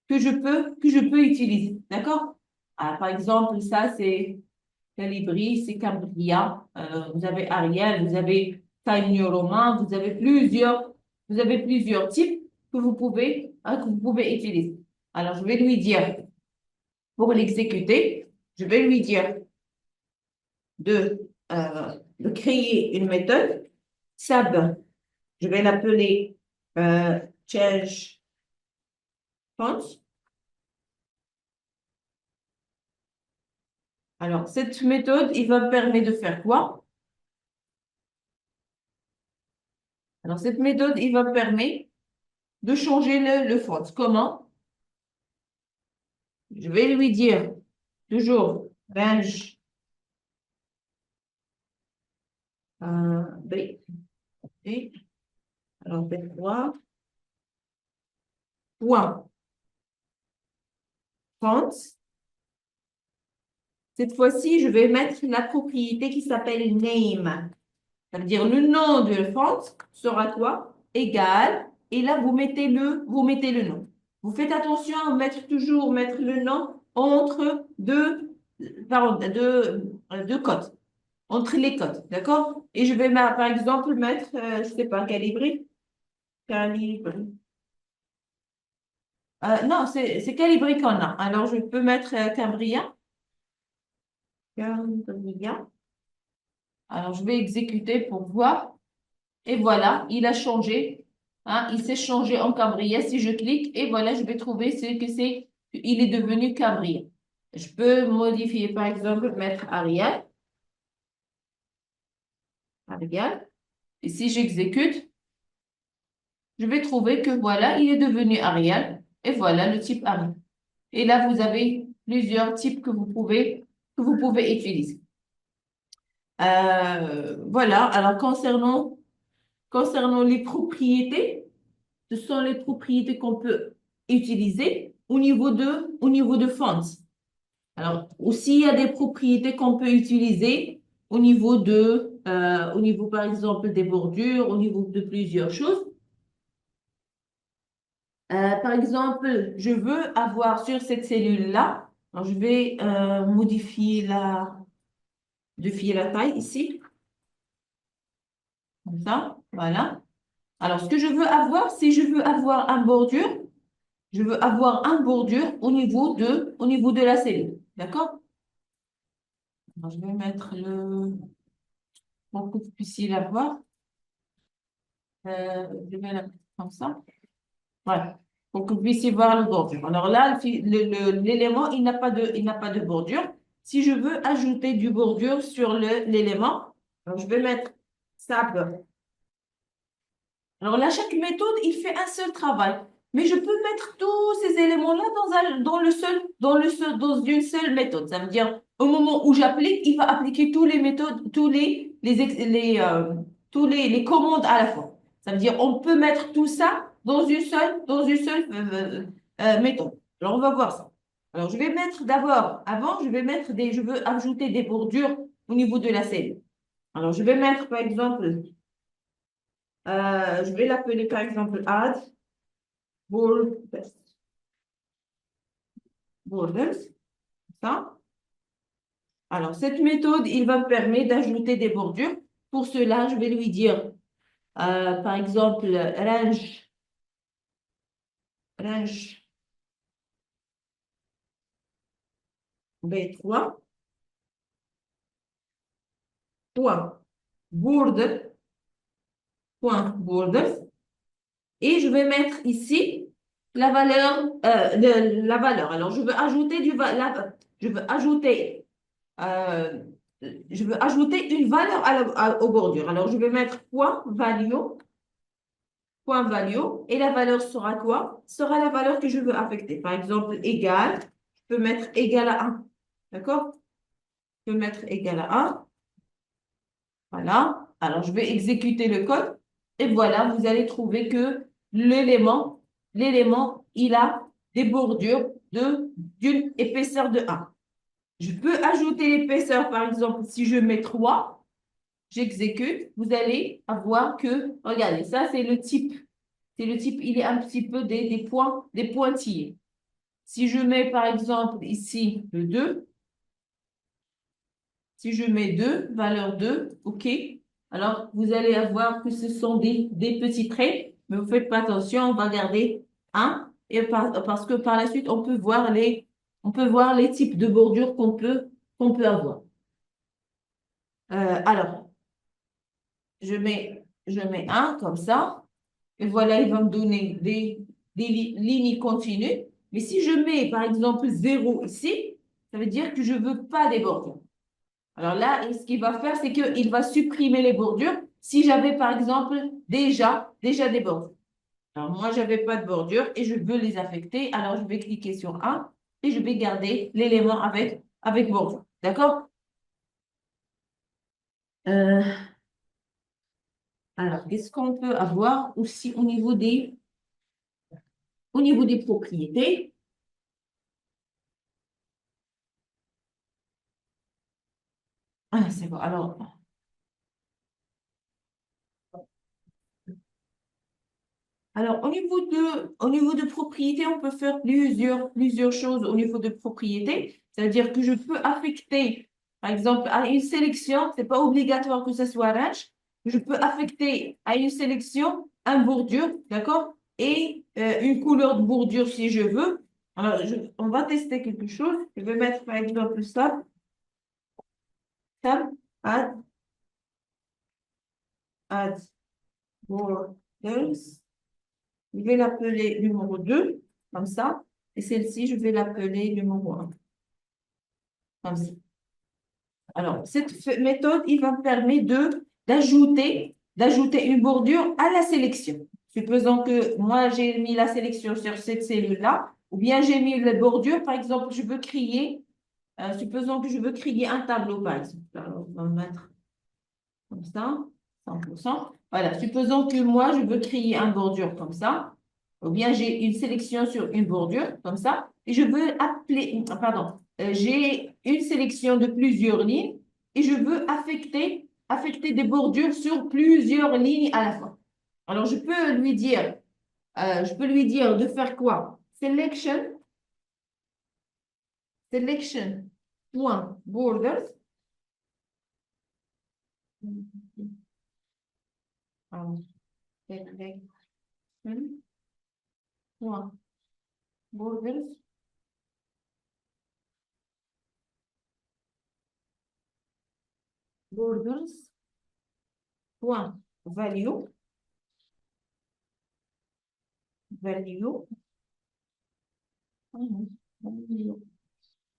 que je peux utiliser. D'accord? Par exemple, ça, c'est Calibri, c'est Cambria. Vous avez Arial, vous avez Time New Roman, vous avez plusieurs types que vous pouvez utiliser. Alors, je vais lui dire, pour l'exécuter, je vais lui dire de créer une méthode. Sab, je vais l'appeler change font. Alors, cette méthode, il va me permettre de faire quoi? Alors, cette méthode, il va me permettre de changer le font. Comment? Je vais lui dire toujours range B. Et, alors, B3. Point. Font. Cette fois-ci, je vais mettre la propriété qui s'appelle name. Ça veut dire le nom de font sera quoi? Égal. Et là, vous mettez le nom. Vous faites attention à toujours mettre le nom entre deux cotes. Entre les cotes, d'accord? Et je vais, par exemple, mettre, je sais pas, calibrer. Calibrer. Non, c'est calibré qu'on a. Alors, je peux mettre Cambria. Cambria. Alors, je vais exécuter pour voir. Et voilà, il a changé. Hein, il s'est changé en Cambria. Si je clique, et voilà, je vais trouver ce que c'est. Il est devenu Cambria. Je peux modifier, par exemple, mettre Arial. Arial. Et si j'exécute, je vais trouver que voilà, il est devenu Arial. Et voilà le type Arial. Et là, vous avez plusieurs types que vous pouvez utiliser. Voilà, alors concernant les propriétés, ce sont les propriétés qu'on peut utiliser au niveau de fonts. Alors, aussi, il y a des propriétés qu'on peut utiliser au niveau, par exemple, des bordures, au niveau de plusieurs choses. Par exemple, je veux avoir sur cette cellule-là, alors je vais modifier la taille ici, comme ça, voilà. Alors, ce que je veux avoir, si je veux avoir un bordure, je veux avoir un bordure au niveau de la cellule, d'accord? Alors, je vais mettre pour que vous puissiez la voir. Je vais la mettre comme ça. Voilà, pour que vous puissiez voir le bordure. Alors là, l'élément, il n'a pas de bordure. Si je veux ajouter du bordure sur l'élément, alors je vais mettre sable. Alors là, chaque méthode, il fait un seul travail. Mais je peux mettre tous ces éléments-là dans une seule méthode. Ça veut dire, au moment où j'applique, il va appliquer tous les méthodes, les commandes à la fois. Ça veut dire, on peut mettre tout ça dans une seule méthode. Alors, on va voir ça. Alors, je vais mettre d'abord, avant, je veux ajouter des bordures au niveau de la cellule. Alors, je vais mettre, par exemple, je vais l'appeler par exemple add borders. Ça. Alors, cette méthode, il va me permettre d'ajouter des bordures. Pour cela, je vais lui dire, par exemple, range B3. point border, point borders. Et je vais mettre ici la valeur, la valeur. Alors, je veux ajouter je veux ajouter, euh, je veux ajouter une valeur aux bordures. Alors, je vais mettre point value, et la valeur sera quoi? Sera la valeur que je veux affecter. Par exemple, égal, je peux mettre égal à 1. D'accord? Je peux mettre égal à 1. Voilà. Alors, je vais exécuter le code. Et voilà, vous allez trouver que l'élément, il a des bordures d'une épaisseur de 1. Je peux ajouter l'épaisseur, par exemple, si je mets 3, j'exécute, vous allez avoir que, regardez, ça, c'est le type. C'est le type, il est un petit peu des points, des pointillés. Si je mets, par exemple, ici, le 2, si je mets 2, valeur 2, OK. Alors, vous allez avoir que ce sont des petits traits, mais vous ne faites pas attention, on va garder 1, parce que par la suite, on peut voir les types de bordures qu'on peut avoir. Alors, je mets 1 comme ça, et voilà, il va me donner des lignes continues. Mais si je mets, par exemple, 0 ici, ça veut dire que je ne veux pas des bordures. Alors là, ce qu'il va faire, c'est qu'il va supprimer les bordures si j'avais, par exemple, déjà des bordures. Alors moi, je n'avais pas de bordures et je veux les affecter. Alors, je vais cliquer sur 1 et je vais garder l'élément avec bordure. D'accord? Euh, alors, qu'est-ce qu'on peut avoir aussi au niveau des propriétés? Ah, c'est bon. Alors, au niveau de propriété, on peut faire plusieurs choses au niveau de propriété. C'est-à-dire que je peux affecter, par exemple, à une sélection, c'est pas obligatoire que ce soit range, je peux affecter à une sélection un bordure, d'accord? Et une couleur de bordure si je veux. Alors, on va tester quelque chose. Je vais mettre, par exemple, ça, add, add borders. Je vais l'appeler numéro 2 comme ça. Et celle-ci, je vais l'appeler numéro 1, comme ça. Alors, cette méthode, il va me permettre d'ajouter une bordure à la sélection. Supposons que moi, j'ai mis la sélection sur cette cellule-là, ou bien j'ai mis la bordure, par exemple, supposons que je veux créer un tableau, par exemple. Alors, on va mettre comme ça, 100%. Voilà, supposons que moi, je veux créer un bordure comme ça, ou bien j'ai une sélection sur une bordure comme ça, et je veux j'ai une sélection de plusieurs lignes et je veux affecter des bordures sur plusieurs lignes à la fois. Alors, je peux lui dire de faire quoi? Selection, point, borders. Alors, selection, point, borders. Borders, point, value, value,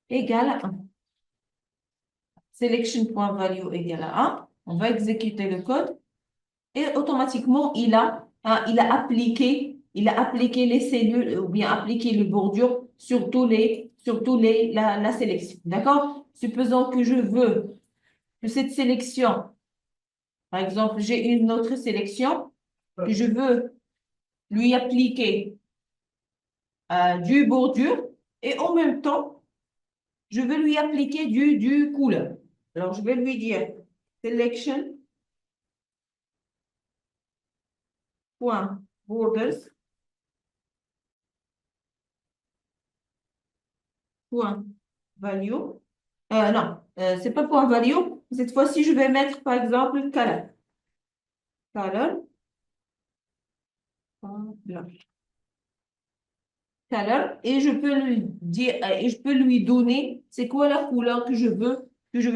égale à 1. Selection.value égale à 1. On va exécuter le code et automatiquement, il a appliqué les cellules ou bien appliqué le bordure sur la sélection. D'accord? Supposons que je veux que cette sélection, par exemple, j'ai une autre sélection que je veux lui appliquer du bordure et en même temps, je vais lui appliquer du couleur. Alors, je vais lui dire selection, point, borders, point, value. Non, c'est pas point value. Cette fois-ci, je vais mettre, par exemple, color. Color. Blanc. Color. Et je peux lui dire, et je peux lui donner, c'est quoi la couleur que je veux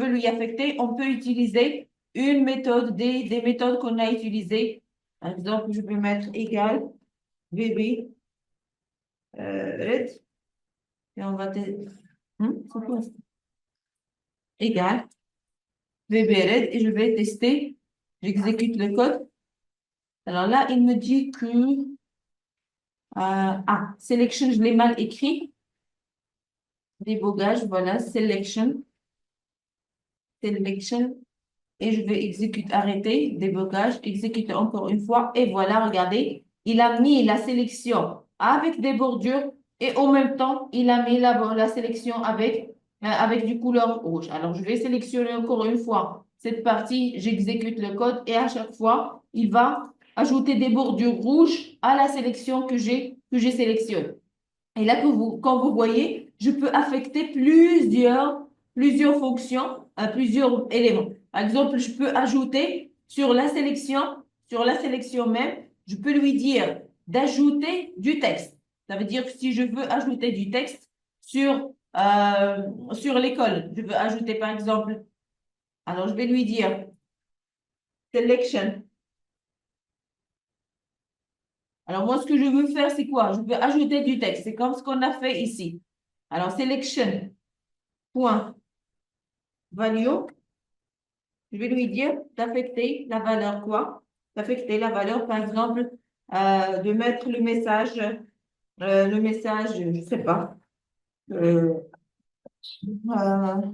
lui affecter. On peut utiliser une méthode, des méthodes qu'on a utilisées. Par exemple, je peux mettre égal VB red et on va c'est quoi ça? Égal VB red et je vais tester. J'exécute le code. Alors là, il me dit que selection, je l'ai mal écrit. Débogage, voilà, selection. Selection. Et je vais exécuter, arrêter, débogage, exécuter encore une fois. Et voilà, regardez, il a mis la sélection avec des bordures et en même temps, il a mis la sélection avec du couleur rouge. Alors, je vais sélectionner encore une fois cette partie, j'exécute le code et à chaque fois, il va ajouter des bordures rouges à la sélection que j'ai sélectionnée. Et là, quand vous voyez, je peux affecter plusieurs fonctions, plusieurs éléments. Par exemple, je peux ajouter sur la sélection même, je peux lui dire d'ajouter du texte. Ça veut dire que si je veux ajouter du texte sur l'école, je veux ajouter par exemple, alors je vais lui dire selection. Alors moi, ce que je veux faire, c'est quoi? Je veux ajouter du texte. C'est comme ce qu'on a fait ici. Alors, selection. Point value, je vais lui dire d'affecter la valeur quoi? D'affecter la valeur, par exemple, de mettre le message, je ne sais pas, euh,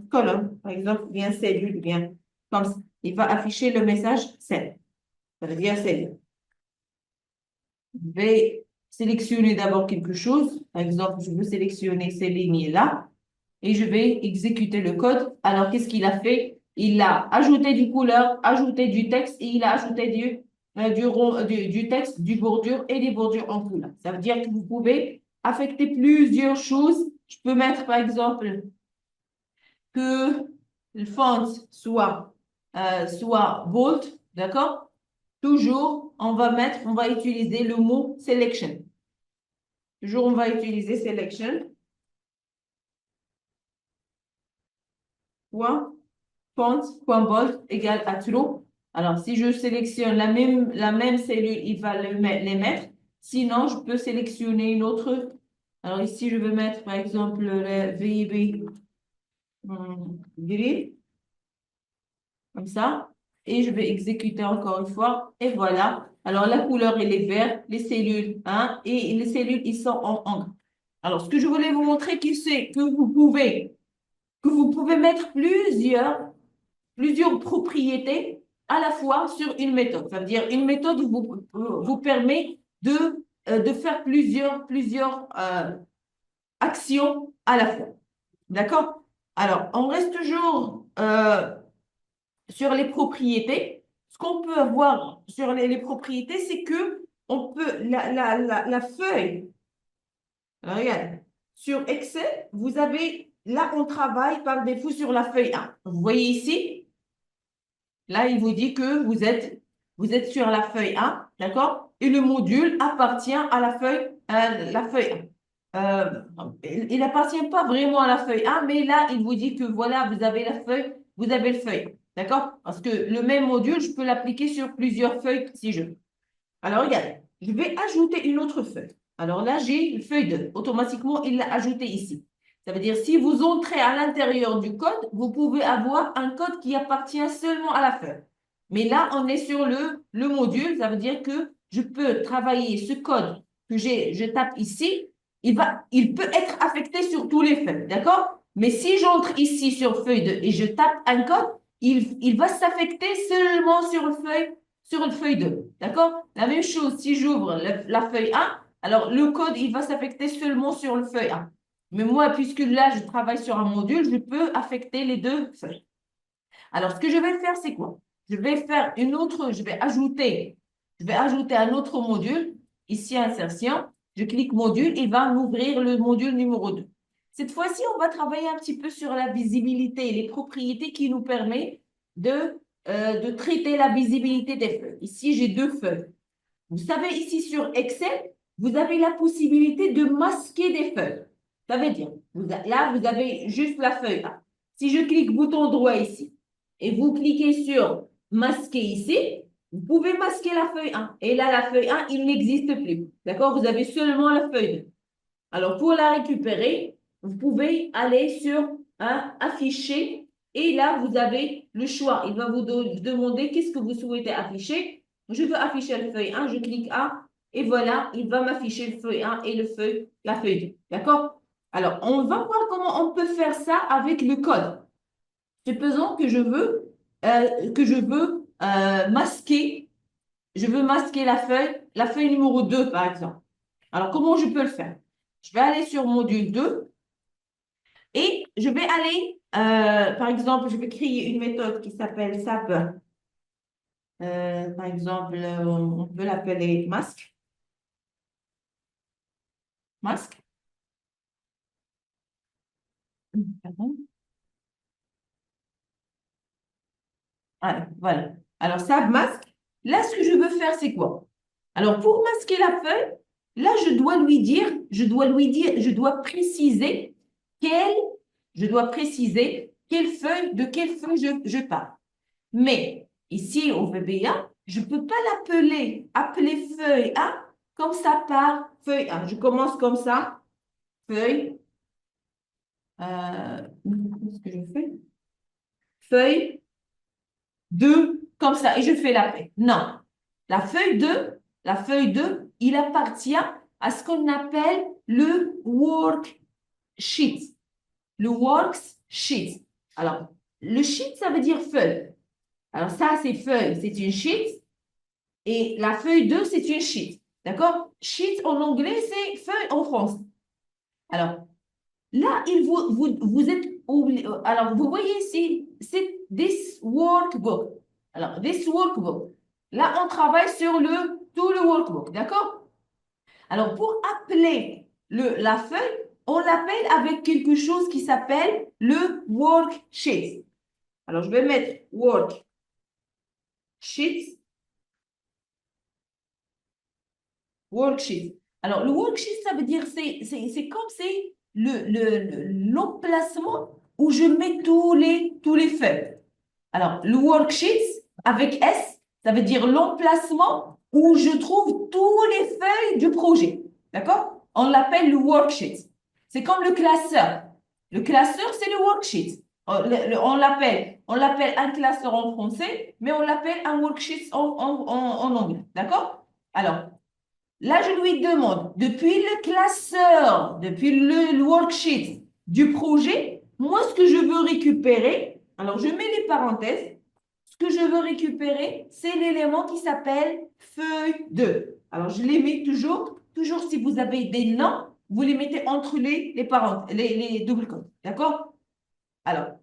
colonne, par exemple, bien cellule, bien comme ça. Il va afficher le message cell. Ça veut dire cellule. Je vais sélectionner d'abord quelque chose. Par exemple, je veux sélectionner ces lignes-là et je vais exécuter le code. Alors, qu'est-ce qu'il a fait? Il a ajouté du couleur, ajouté du texte et il a ajouté du texte, du bordure et des bordures en couleur. Ça veut dire que vous pouvez affecter plusieurs choses. Je peux mettre, par exemple, que le font soit bold, d'accord? Toujours, on va utiliser le mot selection. Toujours, on va utiliser selection. Point, font, point bold égale à true. Alors, si je sélectionne la même cellule, il va les mettre. Sinon, je peux sélectionner une autre. Alors, ici, je vais mettre, par exemple, le VIB grid, comme ça. Et je vais exécuter encore une fois. Et voilà. Alors, la couleur, elle est verte, les cellules, hein, et les cellules, ils sont en angle. Alors, ce que je voulais vous montrer, c'est que vous pouvez mettre plusieurs propriétés à la fois sur une méthode. Ça veut dire une méthode vous permet de faire plusieurs actions à la fois. D'accord? Alors, on reste toujours sur les propriétés. Ce qu'on peut avoir sur les propriétés, c'est que on peut la feuille. Alors, regarde, sur Excel, vous avez, là, on travaille par défaut sur la feuille 1. Vous voyez ici, là, il vous dit que vous êtes sur la feuille 1, d'accord? Et le module appartient à la feuille 1. Il n'appartient pas vraiment à la feuille 1, mais là, il vous dit que voilà, vous avez le feuille, d'accord? Parce que le même module, je peux l'appliquer sur plusieurs feuilles si je veux. Alors, regarde, je vais ajouter une autre feuille. Alors là, j'ai une feuille 2. Automatiquement, il l'a ajouté ici. Ça veut dire, si vous entrez à l'intérieur du code, vous pouvez avoir un code qui appartient seulement à la feuille. Mais là, on est sur le module. Ça veut dire que je peux travailler ce code que je tape ici. Il peut être affecté sur tous les feuilles. D'accord? Mais si j'entre ici sur feuille 2 et je tape un code, il va s'affecter seulement sur le feuille 2. D'accord? La même chose, si j'ouvre la feuille 1, alors le code, il va s'affecter seulement sur le feuille 1. Mais moi, puisque là, je travaille sur un module, je peux affecter les deux feuilles. Alors, ce que je vais faire, c'est quoi? Je vais ajouter un autre module. Ici, insertion. Je clique module, il va m'ouvrir le module numéro 2. Cette fois-ci, on va travailler un petit peu sur la visibilité, les propriétés qui nous permettent de traiter la visibilité des feuilles. Ici, j'ai deux feuilles. Vous savez, ici sur Excel, vous avez la possibilité de masquer des feuilles. Ça veut dire, là, vous avez juste la feuille 1. Si je clique bouton droit ici, et vous cliquez sur masquer ici, vous pouvez masquer la feuille 1. Et là, la feuille 1, il n'existe plus. D'accord? Vous avez seulement la feuille 2. Alors, pour la récupérer, vous pouvez aller sur afficher et là, vous avez le choix. Il va vous demander qu'est-ce que vous souhaitez afficher. Je veux afficher la feuille 1, je clique A et voilà, il va m'afficher le feuille 1 et la feuille 2. D'accord? Alors, on va voir comment on peut faire ça avec le code. Supposons que je veux masquer, la feuille numéro 2, par exemple. Alors, comment je peux le faire? Je vais aller sur module 2 et je vais aller, par exemple, je vais créer une méthode qui s'appelle SAP. Par exemple, on peut l'appeler masque. Masque. Pardon. Voilà. Alors, SAP masque. Là, ce que je veux faire, c'est quoi? Alors, pour masquer la feuille, là, je dois préciser quelle, de quelle feuille je parle. Mais ici, au VBA, je ne peux pas appeler feuille A comme ça par feuille A. Je commence comme ça, feuille, qu'est-ce que je fais? Feuille 2, comme ça, et je fais la paix. Non, la feuille 2, il appartient à ce qu'on appelle le worksheet. Le worksheet. Alors, le sheet, ça veut dire feuille. Alors, ça, c'est feuille, c'est une sheet. Et la feuille 2, c'est une sheet. D'accord? Sheet en anglais, c'est feuille en français. Alors, là, vous êtes alors, vous voyez ici, c'est this workbook. Alors, this workbook. Là, on travaille sur tout le workbook. D'accord? Alors, pour appeler la feuille, on l'appelle avec quelque chose qui s'appelle le worksheet. Alors, je vais mettre worksheet. Worksheet. Alors, le worksheet, ça veut dire, c'est comme c'est l'emplacement où je mets tous les feuilles. Alors, le worksheet avec S, ça veut dire l'emplacement où je trouve tous les feuilles du projet. D'accord? On l'appelle le worksheet. C'est comme le classeur. Le classeur, c'est le worksheet. On l'appelle un classeur en français, mais on l'appelle un worksheet en anglais. D'accord? Alors, là, je lui demande, depuis le classeur, depuis le worksheet du projet, moi, ce que je veux récupérer, alors je mets les parenthèses, ce que je veux récupérer, c'est l'élément qui s'appelle feuille 2. Alors, je les mets toujours si vous avez des noms, vous les mettez entre les parenthèses, les doubles côtes. D'accord? Alors,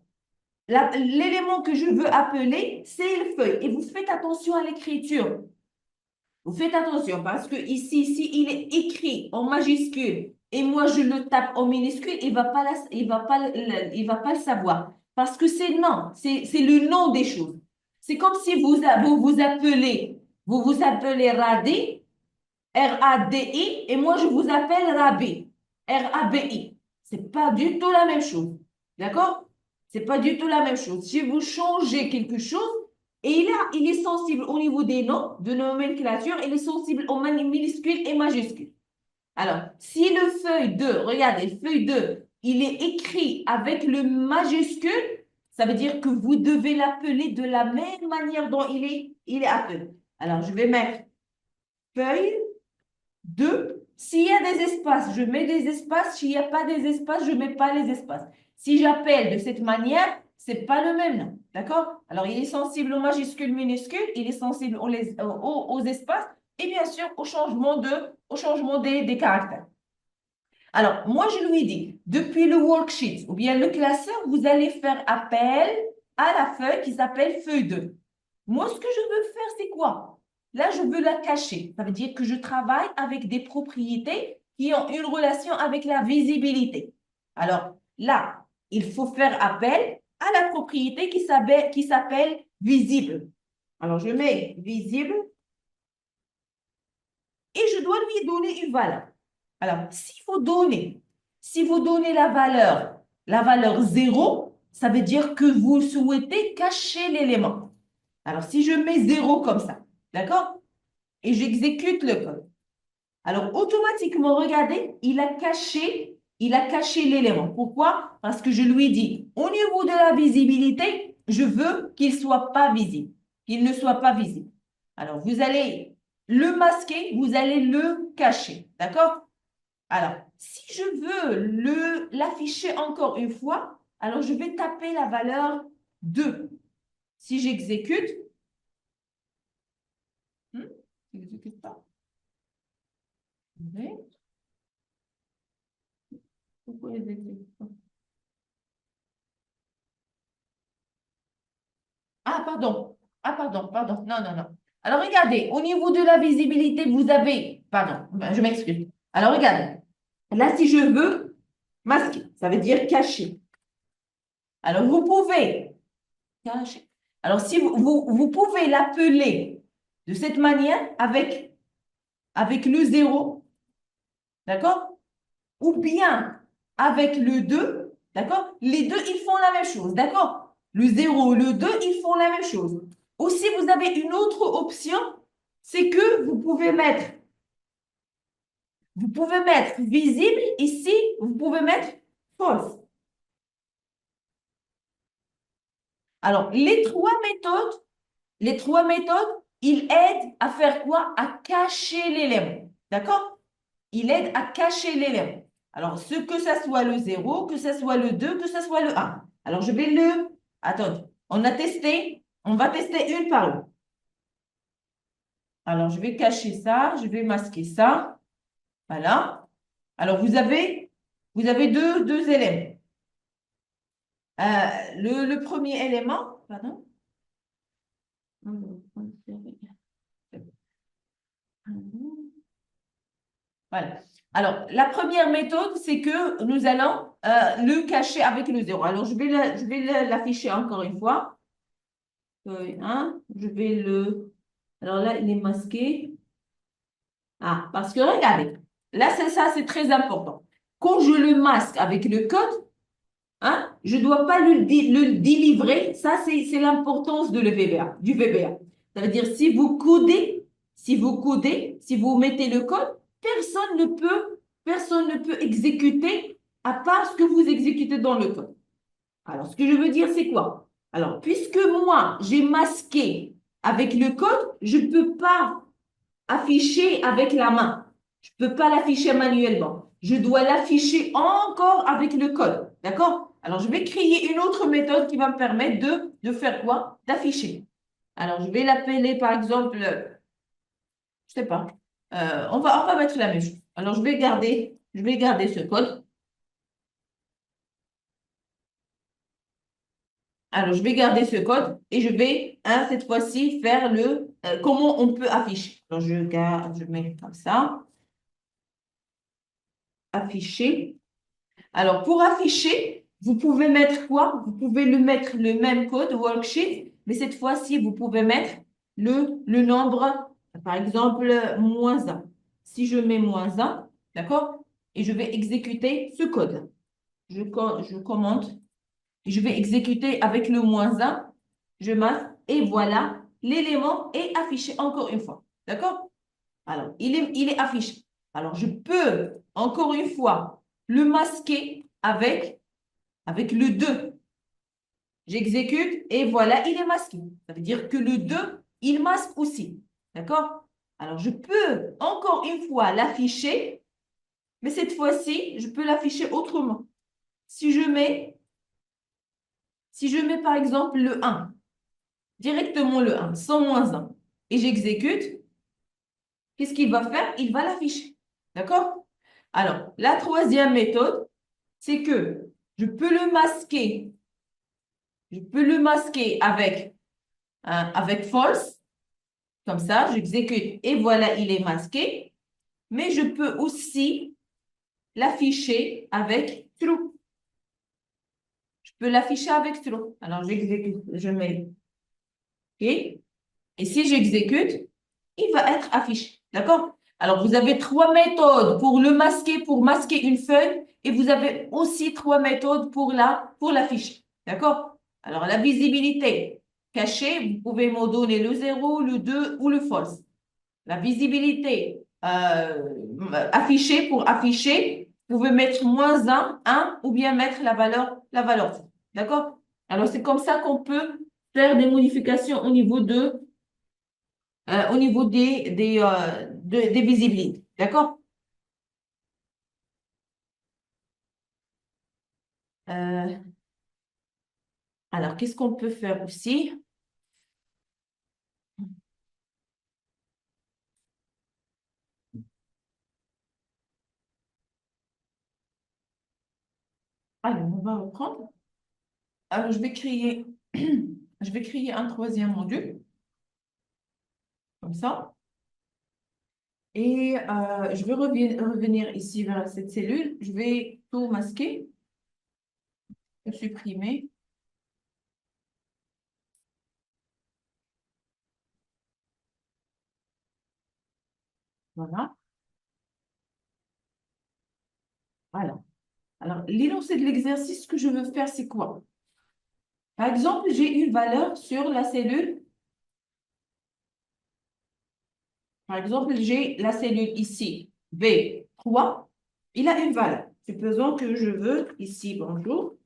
l'élément que je veux appeler, c'est le feuille. Et vous faites attention à l'écriture. Vous faites attention parce que ici, il est écrit en majuscule et moi je le tape en minuscule, il va pas le savoir parce que c'est le nom des choses. C'est comme si vous vous appelez Radi, Radi, et moi je vous appelle Rabi, Rabi. C'est pas du tout la même chose. D'accord? C'est pas du tout la même chose. Si vous changez quelque chose, et là, il est sensible au niveau des noms, de nomenclature, il est sensible aux minuscules et majuscules. Alors, si le feuille 2, regardez, le feuille 2, il est écrit avec le majuscule, ça veut dire que vous devez l'appeler de la même manière dont il est appelé. Alors, je vais mettre feuille 2. S'il y a des espaces, je mets des espaces. S'il n'y a pas des espaces, je ne mets pas les espaces. Si j'appelle de cette manière, ce n'est pas le même nom. D'accord? Alors, il est sensible aux majuscules, minuscules, il est sensible aux espaces et bien sûr au changement des caractères. Alors, moi, je lui dis, depuis le worksheet ou bien le classeur, vous allez faire appel à la feuille qui s'appelle feuille 2. Moi, ce que je veux faire, c'est quoi? Là, je veux la cacher. Ça veut dire que je travaille avec des propriétés qui ont une relation avec la visibilité. Alors, là, il faut faire appel à la propriété qui s'appelle visible. Alors, je mets visible et je dois lui donner une valeur. Alors, si vous donnez la valeur 0, ça veut dire que vous souhaitez cacher l'élément. Alors, si je mets 0 comme ça, d'accord? Et j'exécute le code. Alors, automatiquement, regardez, il a caché l'élément. Pourquoi? Parce que je lui dis, au niveau de la visibilité, je veux qu'il ne soit pas visible, qu'il ne soit pas visible. Alors, vous allez le masquer, vous allez le cacher, d'accord? Alors, si je veux l'afficher encore une fois, alors je vais taper la valeur 2. Si j'exécute, j'exécute pas. Oui. Pourquoi j'exécute pas? Ah, pardon. Ah, pardon. Non, non, non. Alors, regardez, au niveau de la visibilité, vous avez... Pardon, je m'excuse. Alors, regardez. Là, si je veux masquer, ça veut dire cacher. Alors, vous pouvez cacher. Alors, si vous pouvez l'appeler de cette manière avec le 0, d'accord? Ou bien avec le 2, d'accord? Les deux, ils font la même chose, d'accord? Le 0, le 2, ils font la même chose. Aussi, vous avez une autre option, c'est que vous pouvez mettre visible ici, vous pouvez mettre false. Alors, les trois méthodes, ils aident à faire quoi? À cacher l'élément, d'accord? Ils aident à cacher l'élément. Alors, que ce soit le 0, que ce soit le 2, que ce soit le 1. Alors, je vais le... Attendez, on va tester une par une. Alors, je vais cacher ça, je vais masquer ça. Voilà. Alors, vous avez deux éléments. Le premier élément, pardon. Voilà. Alors, la première méthode, c'est que nous allons le cacher avec le 0. Alors, je vais l'afficher encore une fois. Feuille 1, je vais le... Alors là, il est masqué. Ah, parce que regardez, là, c'est ça, c'est très important. Quand je le masque avec le code, hein, je ne dois pas le délivrer. Ça, c'est l'importance de du VBA. Ça veut dire, si vous mettez le code, personne ne peut exécuter à part ce que vous exécutez dans le code. Alors, ce que je veux dire, c'est quoi? Alors, puisque moi, j'ai masqué avec le code, je ne peux pas afficher avec la main. Je ne peux pas l'afficher manuellement. Je dois l'afficher encore avec le code. D'accord? Alors, je vais créer une autre méthode qui va me permettre de faire quoi? D'afficher. Alors, je vais l'appeler, par exemple, je ne sais pas. On va mettre la même chose. Alors, je vais garder ce code. Alors, je vais garder ce code et je vais, hein, cette fois-ci, faire comment on peut afficher. Alors, je garde, je mets comme ça. Afficher. Alors, pour afficher, vous pouvez mettre quoi? Vous pouvez mettre le même code, worksheet, mais cette fois-ci, vous pouvez mettre le nombre, par exemple, -1. Si je mets -1, d'accord? Et je vais exécuter ce code. Je commente et je vais exécuter avec le -1. Je masque et voilà, l'élément est affiché encore une fois. D'accord? Alors, il est affiché. Alors, je peux, encore une fois, le masquer avec le 2. J'exécute et voilà, il est masqué. Ça veut dire que le 2, il masque aussi. D'accord? Alors, je peux, encore une fois, l'afficher, mais cette fois-ci, je peux l'afficher autrement. Si je mets par exemple le 1, directement le 1, sans -1, et j'exécute, qu'est-ce qu'il va faire? Il va l'afficher. D'accord? Alors, la troisième méthode, c'est que je peux le masquer. Je peux le masquer avec false. Comme ça, j'exécute et voilà, il est masqué. Mais je peux aussi l'afficher avec true. Je peux l'afficher avec true. Alors, j'exécute, je mets OK. Et si j'exécute, il va être affiché. D'accord? Alors, vous avez trois méthodes pour le masquer, pour masquer une feuille. Et vous avez aussi trois méthodes pour l'afficher. D'accord? Alors, la visibilité. caché, vous pouvez me donner le 0, le 2 ou le false. La visibilité affichée, pour afficher, vous pouvez mettre moins 1 ou bien mettre la valeur 5. D'accord? Alors, c'est comme ça qu'on peut faire des modifications au niveau des visibilités. D'accord? Euh, alors, qu'est-ce qu'on peut faire aussi? Alors, on va reprendre. Alors, je vais créer un troisième module, comme ça. Et je vais revenir ici vers cette cellule. Je vais tout masquer, supprimer. Voilà. Voilà. Alors, l'énoncé de l'exercice que je veux faire, c'est quoi? Par exemple, j'ai une valeur sur la cellule. Par exemple, j'ai la cellule ici, B3. Il a une valeur. Supposons que je veux ici, bonjour.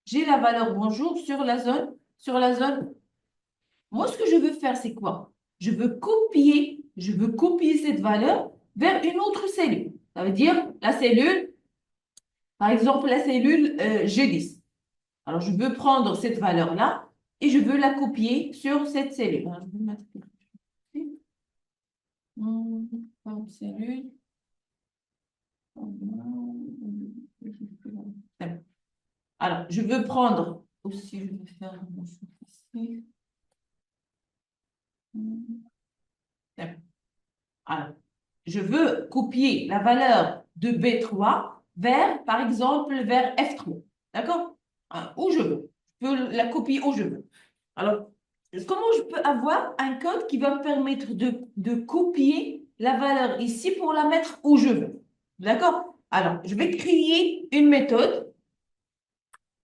J'ai la valeur bonjour sur la zone. Moi, ce que je veux faire, c'est quoi? Je veux copier cette valeur vers une autre cellule. Ça veut dire la cellule, par exemple, la cellule G10. Alors, je veux prendre cette valeur-là et je veux la copier sur cette cellule. Alors, je vais mettre quelque chose ici. Cellule. Alors, je veux prendre aussi, je vais faire un chose ici. Alors, je veux copier la valeur de B3 vers, par exemple, vers F3. D'accord? Où je veux. Je peux la copier où je veux. Alors, comment je peux avoir un code qui va me permettre de copier la valeur ici pour la mettre où je veux? D'accord? Alors, je vais créer une méthode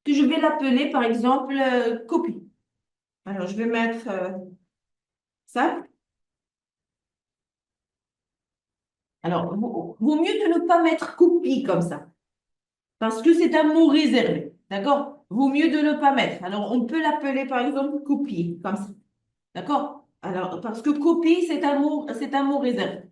que je vais l'appeler, par exemple, copie. Alors, je vais mettre ça. Alors, vaut mieux de ne pas mettre copie comme ça, parce que c'est un mot réservé. D'accord? Vaut mieux de ne pas mettre. Alors, on peut l'appeler, par exemple, copier, comme ça. D'accord? Alors, parce que copie, c'est un mot réservé.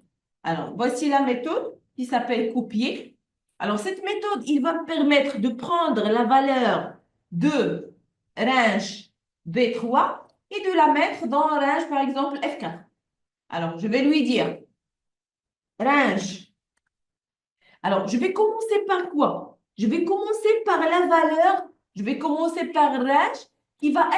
Alors, voici la méthode qui s'appelle copier. Alors, cette méthode, il va me permettre de prendre la valeur de range B3 et de la mettre dans range, par exemple, F4. Alors, je vais lui dire range. Alors, je vais commencer par quoi? Je vais commencer par la valeur, je vais commencer par range qui va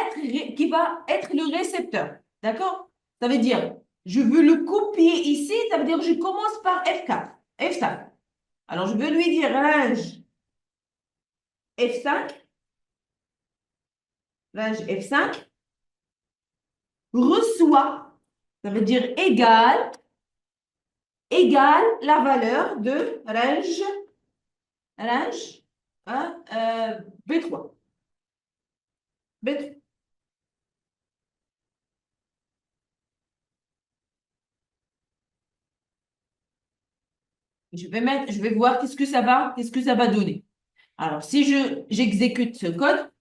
être le récepteur. D'accord? Ça veut dire, je veux le copier ici, ça veut dire je commence par F4, F5. Alors, je vais lui dire range F5, range F5, reçoit, ça veut dire égale la valeur de range B3. B3. Je vais voir qu'est-ce que ça va donner. Alors, si j'exécute ce code,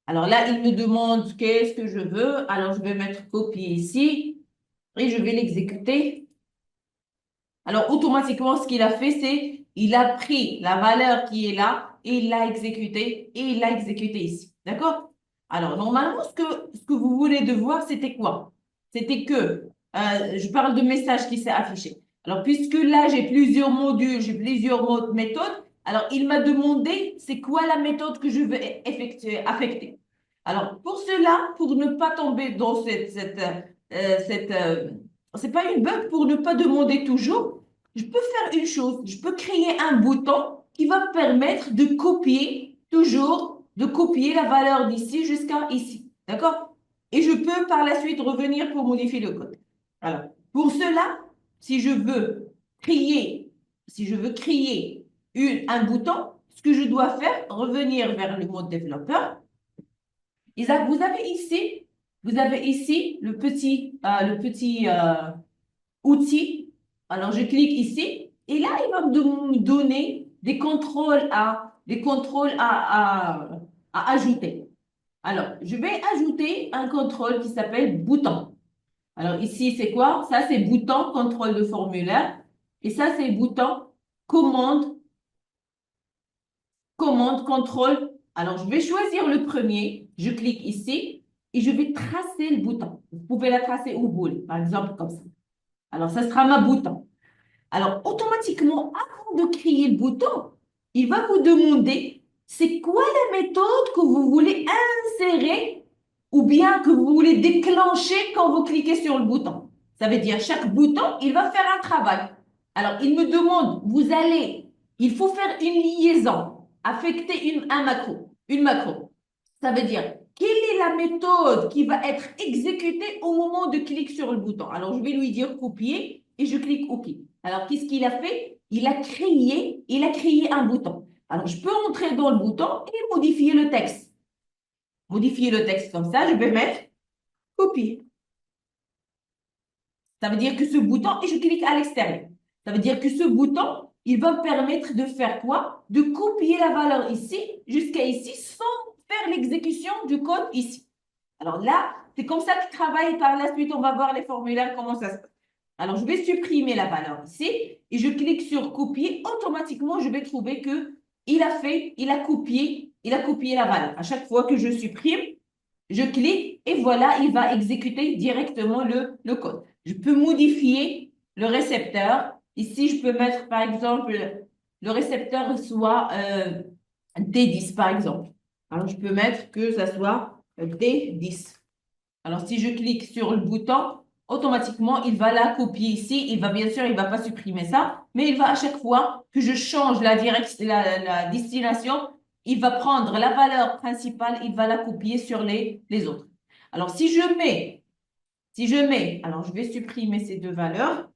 alors là, il me demande qu'est-ce que je veux. Alors, je vais mettre copier ici et je vais l'exécuter. Alors, automatiquement, ce qu'il a fait, c'est il a pris la valeur qui est là et il l'a exécutée et il l'a exécutée ici. D'accord? Alors, normalement, ce que vous voulez de voir, c'était quoi? C'était que, je parle de message qui s'est affiché. Alors, puisque là, j'ai plusieurs modules, j'ai plusieurs méthodes, alors il m'a demandé c'est quoi la méthode que je veux affecter. Alors, pour cela, pour ne pas tomber dans c'est pas une bug pour ne pas demander toujours, je peux faire une chose, je peux créer un bouton qui va me permettre de copier toujours, de copier la valeur d'ici jusqu'à ici. D'accord? Et je peux par la suite revenir pour modifier le code. Alors, pour cela, si je veux créer, si je veux créer un bouton, ce que je dois faire, revenir vers le mode développeur. Vous avez ici vous avez ici le petit outil. Alors, je clique ici et là, il va me donner des contrôles à ajouter. Alors, je vais ajouter un contrôle qui s'appelle bouton. Alors, ici, c'est quoi? Ça, c'est bouton contrôle de formulaire. Et ça, c'est bouton commande, contrôle. Alors, je vais choisir le premier. Je clique ici et je vais tracer le bouton. Vous pouvez la tracer où vous voulez. Par exemple, comme ça. Alors, ça sera ma bouton. Alors, automatiquement, avant de créer le bouton, il va vous demander c'est quoi la méthode que vous voulez insérer ou bien que vous voulez déclencher quand vous cliquez sur le bouton. Ça veut dire chaque bouton, il va faire un travail. Alors, il me demande, il faut faire une liaison, affecter un macro, une macro. Ça veut dire, quelle est la méthode qui va être exécutée au moment de clic sur le bouton? Alors, je vais lui dire copier et je clique OK. Alors, qu'est-ce qu'il a fait? Il a créé un bouton. Alors, je peux entrer dans le bouton et modifier le texte. Modifier le texte comme ça, je vais mettre copier. Ça veut dire que ce bouton, et je clique à l'extérieur. Ça veut dire que ce bouton, il va me permettre de faire quoi? De copier la valeur ici jusqu'à ici sans faire l'exécution du code ici. Alors là, c'est comme ça qu'il travaille. Par la suite, on va voir les formulaires, comment ça se passe. Alors, je vais supprimer la valeur ici et je clique sur copier. Automatiquement, je vais trouver que il a copié la valeur. À chaque fois que je supprime, je clique et voilà, il va exécuter directement le code. Je peux modifier le récepteur. Ici, je peux mettre, par exemple, le récepteur soit D10, par exemple. Alors, je peux mettre que ça soit D10. Alors, si je clique sur le bouton, automatiquement, il va la copier ici. Bien sûr, il ne va pas supprimer ça, mais il va à chaque fois que je change la destination, il va prendre la valeur principale, il va la copier sur les autres. Alors, si je mets, alors je vais supprimer ces deux valeurs.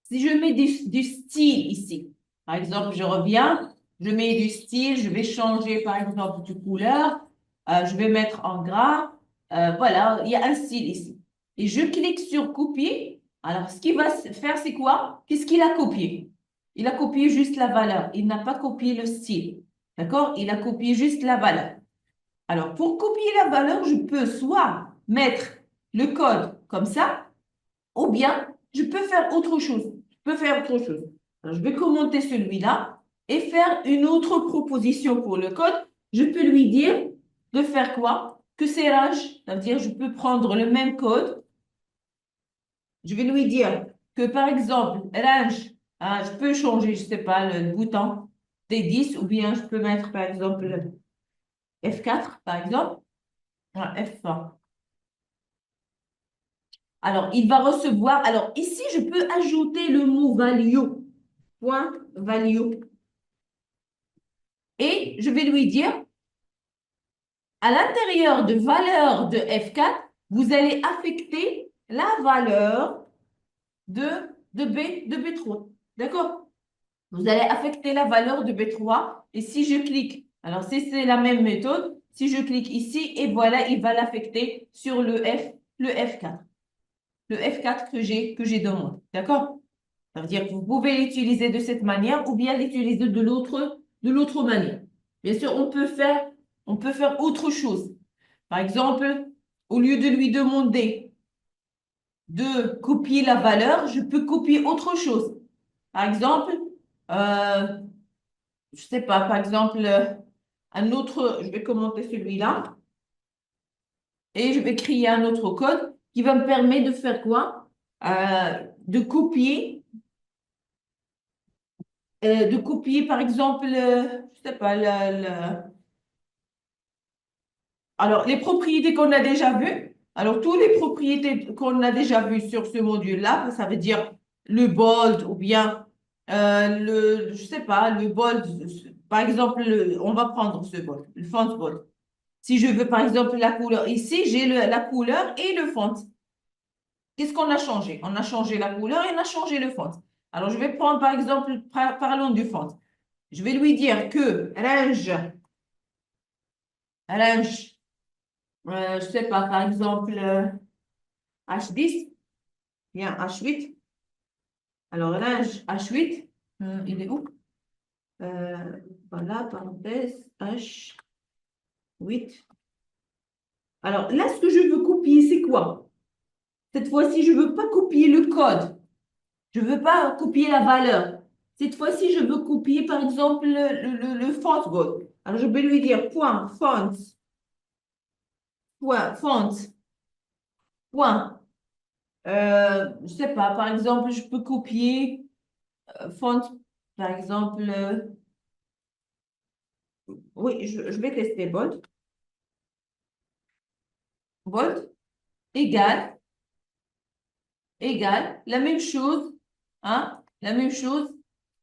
Si je mets du style ici, par exemple, je reviens, je mets du style, je vais changer par exemple de couleur, je vais mettre en gras, voilà, il y a un style ici. Et je clique sur copier. Alors, ce qu'il va faire, c'est quoi? Qu'est-ce qu'il a copié? Il a copié juste la valeur. Il n'a pas copié le style. D'accord? Il a copié juste la valeur. Alors, pour copier la valeur, je peux soit mettre le code comme ça, ou bien je peux faire autre chose. Alors, je vais commenter celui-là et faire une autre proposition pour le code. Je peux lui dire de faire quoi? Que c'est range, ça veut dire je peux prendre le même code. Je vais lui dire que par exemple, range, je peux changer, je ne sais pas, le bouton D10 ou bien je peux mettre par exemple F4 par exemple, F1. Alors, il va recevoir. Alors, ici, je peux ajouter le mot value. Point value. Et je vais lui dire, à l'intérieur de valeur de F4, vous allez affecter la valeur de B3. D'accord? Vous allez affecter la valeur de B3. Et si je clique, alors c'est la même méthode, si je clique ici, et voilà, il va l'affecter sur le F4. Le F4 que j'ai demandé. D'accord? Ça veut dire que vous pouvez l'utiliser de cette manière ou bien l'utiliser de l'autre manière. Bien sûr, on peut faire autre chose. Par exemple, au lieu de lui demander de copier la valeur, je peux copier autre chose. Par exemple, je sais pas, par exemple, je vais commenter celui-là et je vais créer un autre code qui va me permettre de faire quoi? De copier par exemple, je sais pas, alors les propriétés qu'on a déjà vues. Alors, toutes les propriétés qu'on a déjà vues sur ce module-là, ça veut dire le bold ou bien je sais pas, le bold. Par exemple, on va prendre ce bold, le font bold. Si je veux, par exemple, la couleur ici, j'ai la couleur et le font. Qu'est-ce qu'on a changé? On a changé la couleur et on a changé le font. Alors, je vais prendre, par exemple, parlons du font. Je vais lui dire que range Je sais pas, par exemple, H10, bien H8. Alors là, H8, il est où? Voilà, parenthèse, H8. Alors là, ce que je veux copier, c'est quoi? Cette fois-ci, je ne veux pas copier le code. Je ne veux pas copier la valeur. Cette fois-ci, je veux copier, par exemple, le font code. Alors, je vais lui dire point font, point font, point. Je sais pas, par exemple, je peux copier font, par exemple, oui, je vais tester bold. Bold égale, la même chose, hein, la même chose,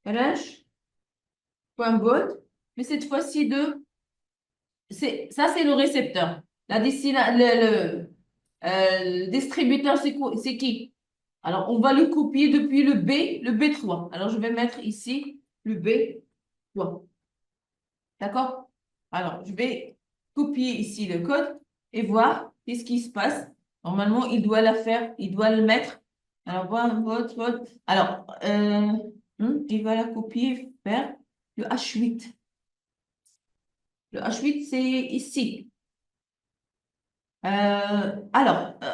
rush, point bold, mais cette fois-ci ça c'est le récepteur. Le distributeur, c'est qui? Alors, on va le copier depuis le B3. Alors, je vais mettre ici le B3. D'accord? Alors, je vais copier ici le code et voir qu'est-ce qui se passe. Normalement, il doit le mettre. Alors, voilà, vote. Alors, il va la copier vers le H8. Le H8, c'est ici.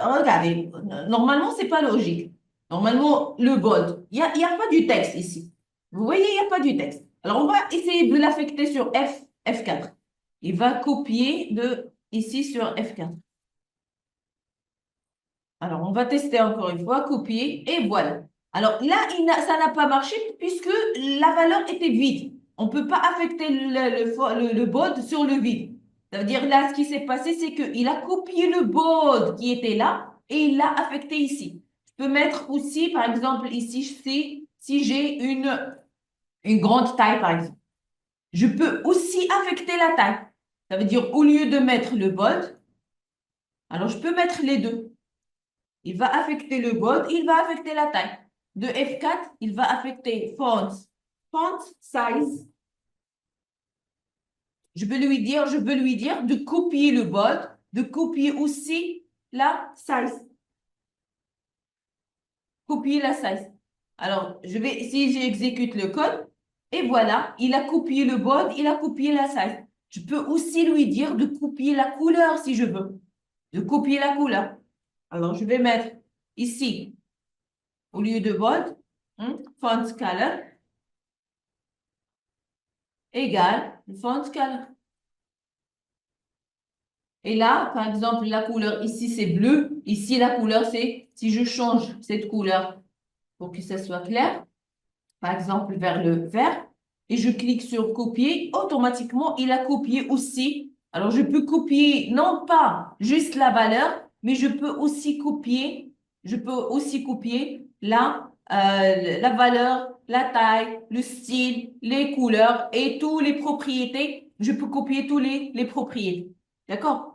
Regardez, normalement, c'est pas logique. Normalement, le bold, il y a pas du texte ici. Vous voyez, il n'y a pas du texte. Alors, on va essayer de l'affecter sur F4. Il va copier de ici sur F4. Alors, on va tester encore une fois, copier, et voilà. Alors là, ça n'a pas marché puisque la valeur était vide. On ne peut pas affecter le bold sur le vide. Ça veut dire là, ce qui s'est passé, c'est qu'il a copié le bold qui était là et il l'a affecté ici. Je peux mettre aussi, par exemple, ici, si j'ai une grande taille, par exemple. Je peux aussi affecter la taille. Ça veut dire, au lieu de mettre le bold, alors je peux mettre les deux. Il va affecter le bold, il va affecter la taille. De F4, il va affecter font size. Je veux lui dire de copier le bold, de copier aussi la size. Copier la size. Alors, si j'exécute le code, et voilà, il a copié le bold, il a copié la size. Je peux aussi lui dire de copier la couleur si je veux. De copier la couleur. Alors, je vais mettre ici, au lieu de bold, font color égale font color. Et là, par exemple, la couleur ici, c'est bleu. Ici, la couleur, c'est, si je change cette couleur pour que ça soit clair, par exemple, vers le vert, et je clique sur copier, automatiquement, il a copié aussi. Alors, je peux copier non pas juste la valeur, mais je peux aussi copier la valeur, la taille, le style, les couleurs et toutes les propriétés. Je peux copier tous les propriétés. D'accord?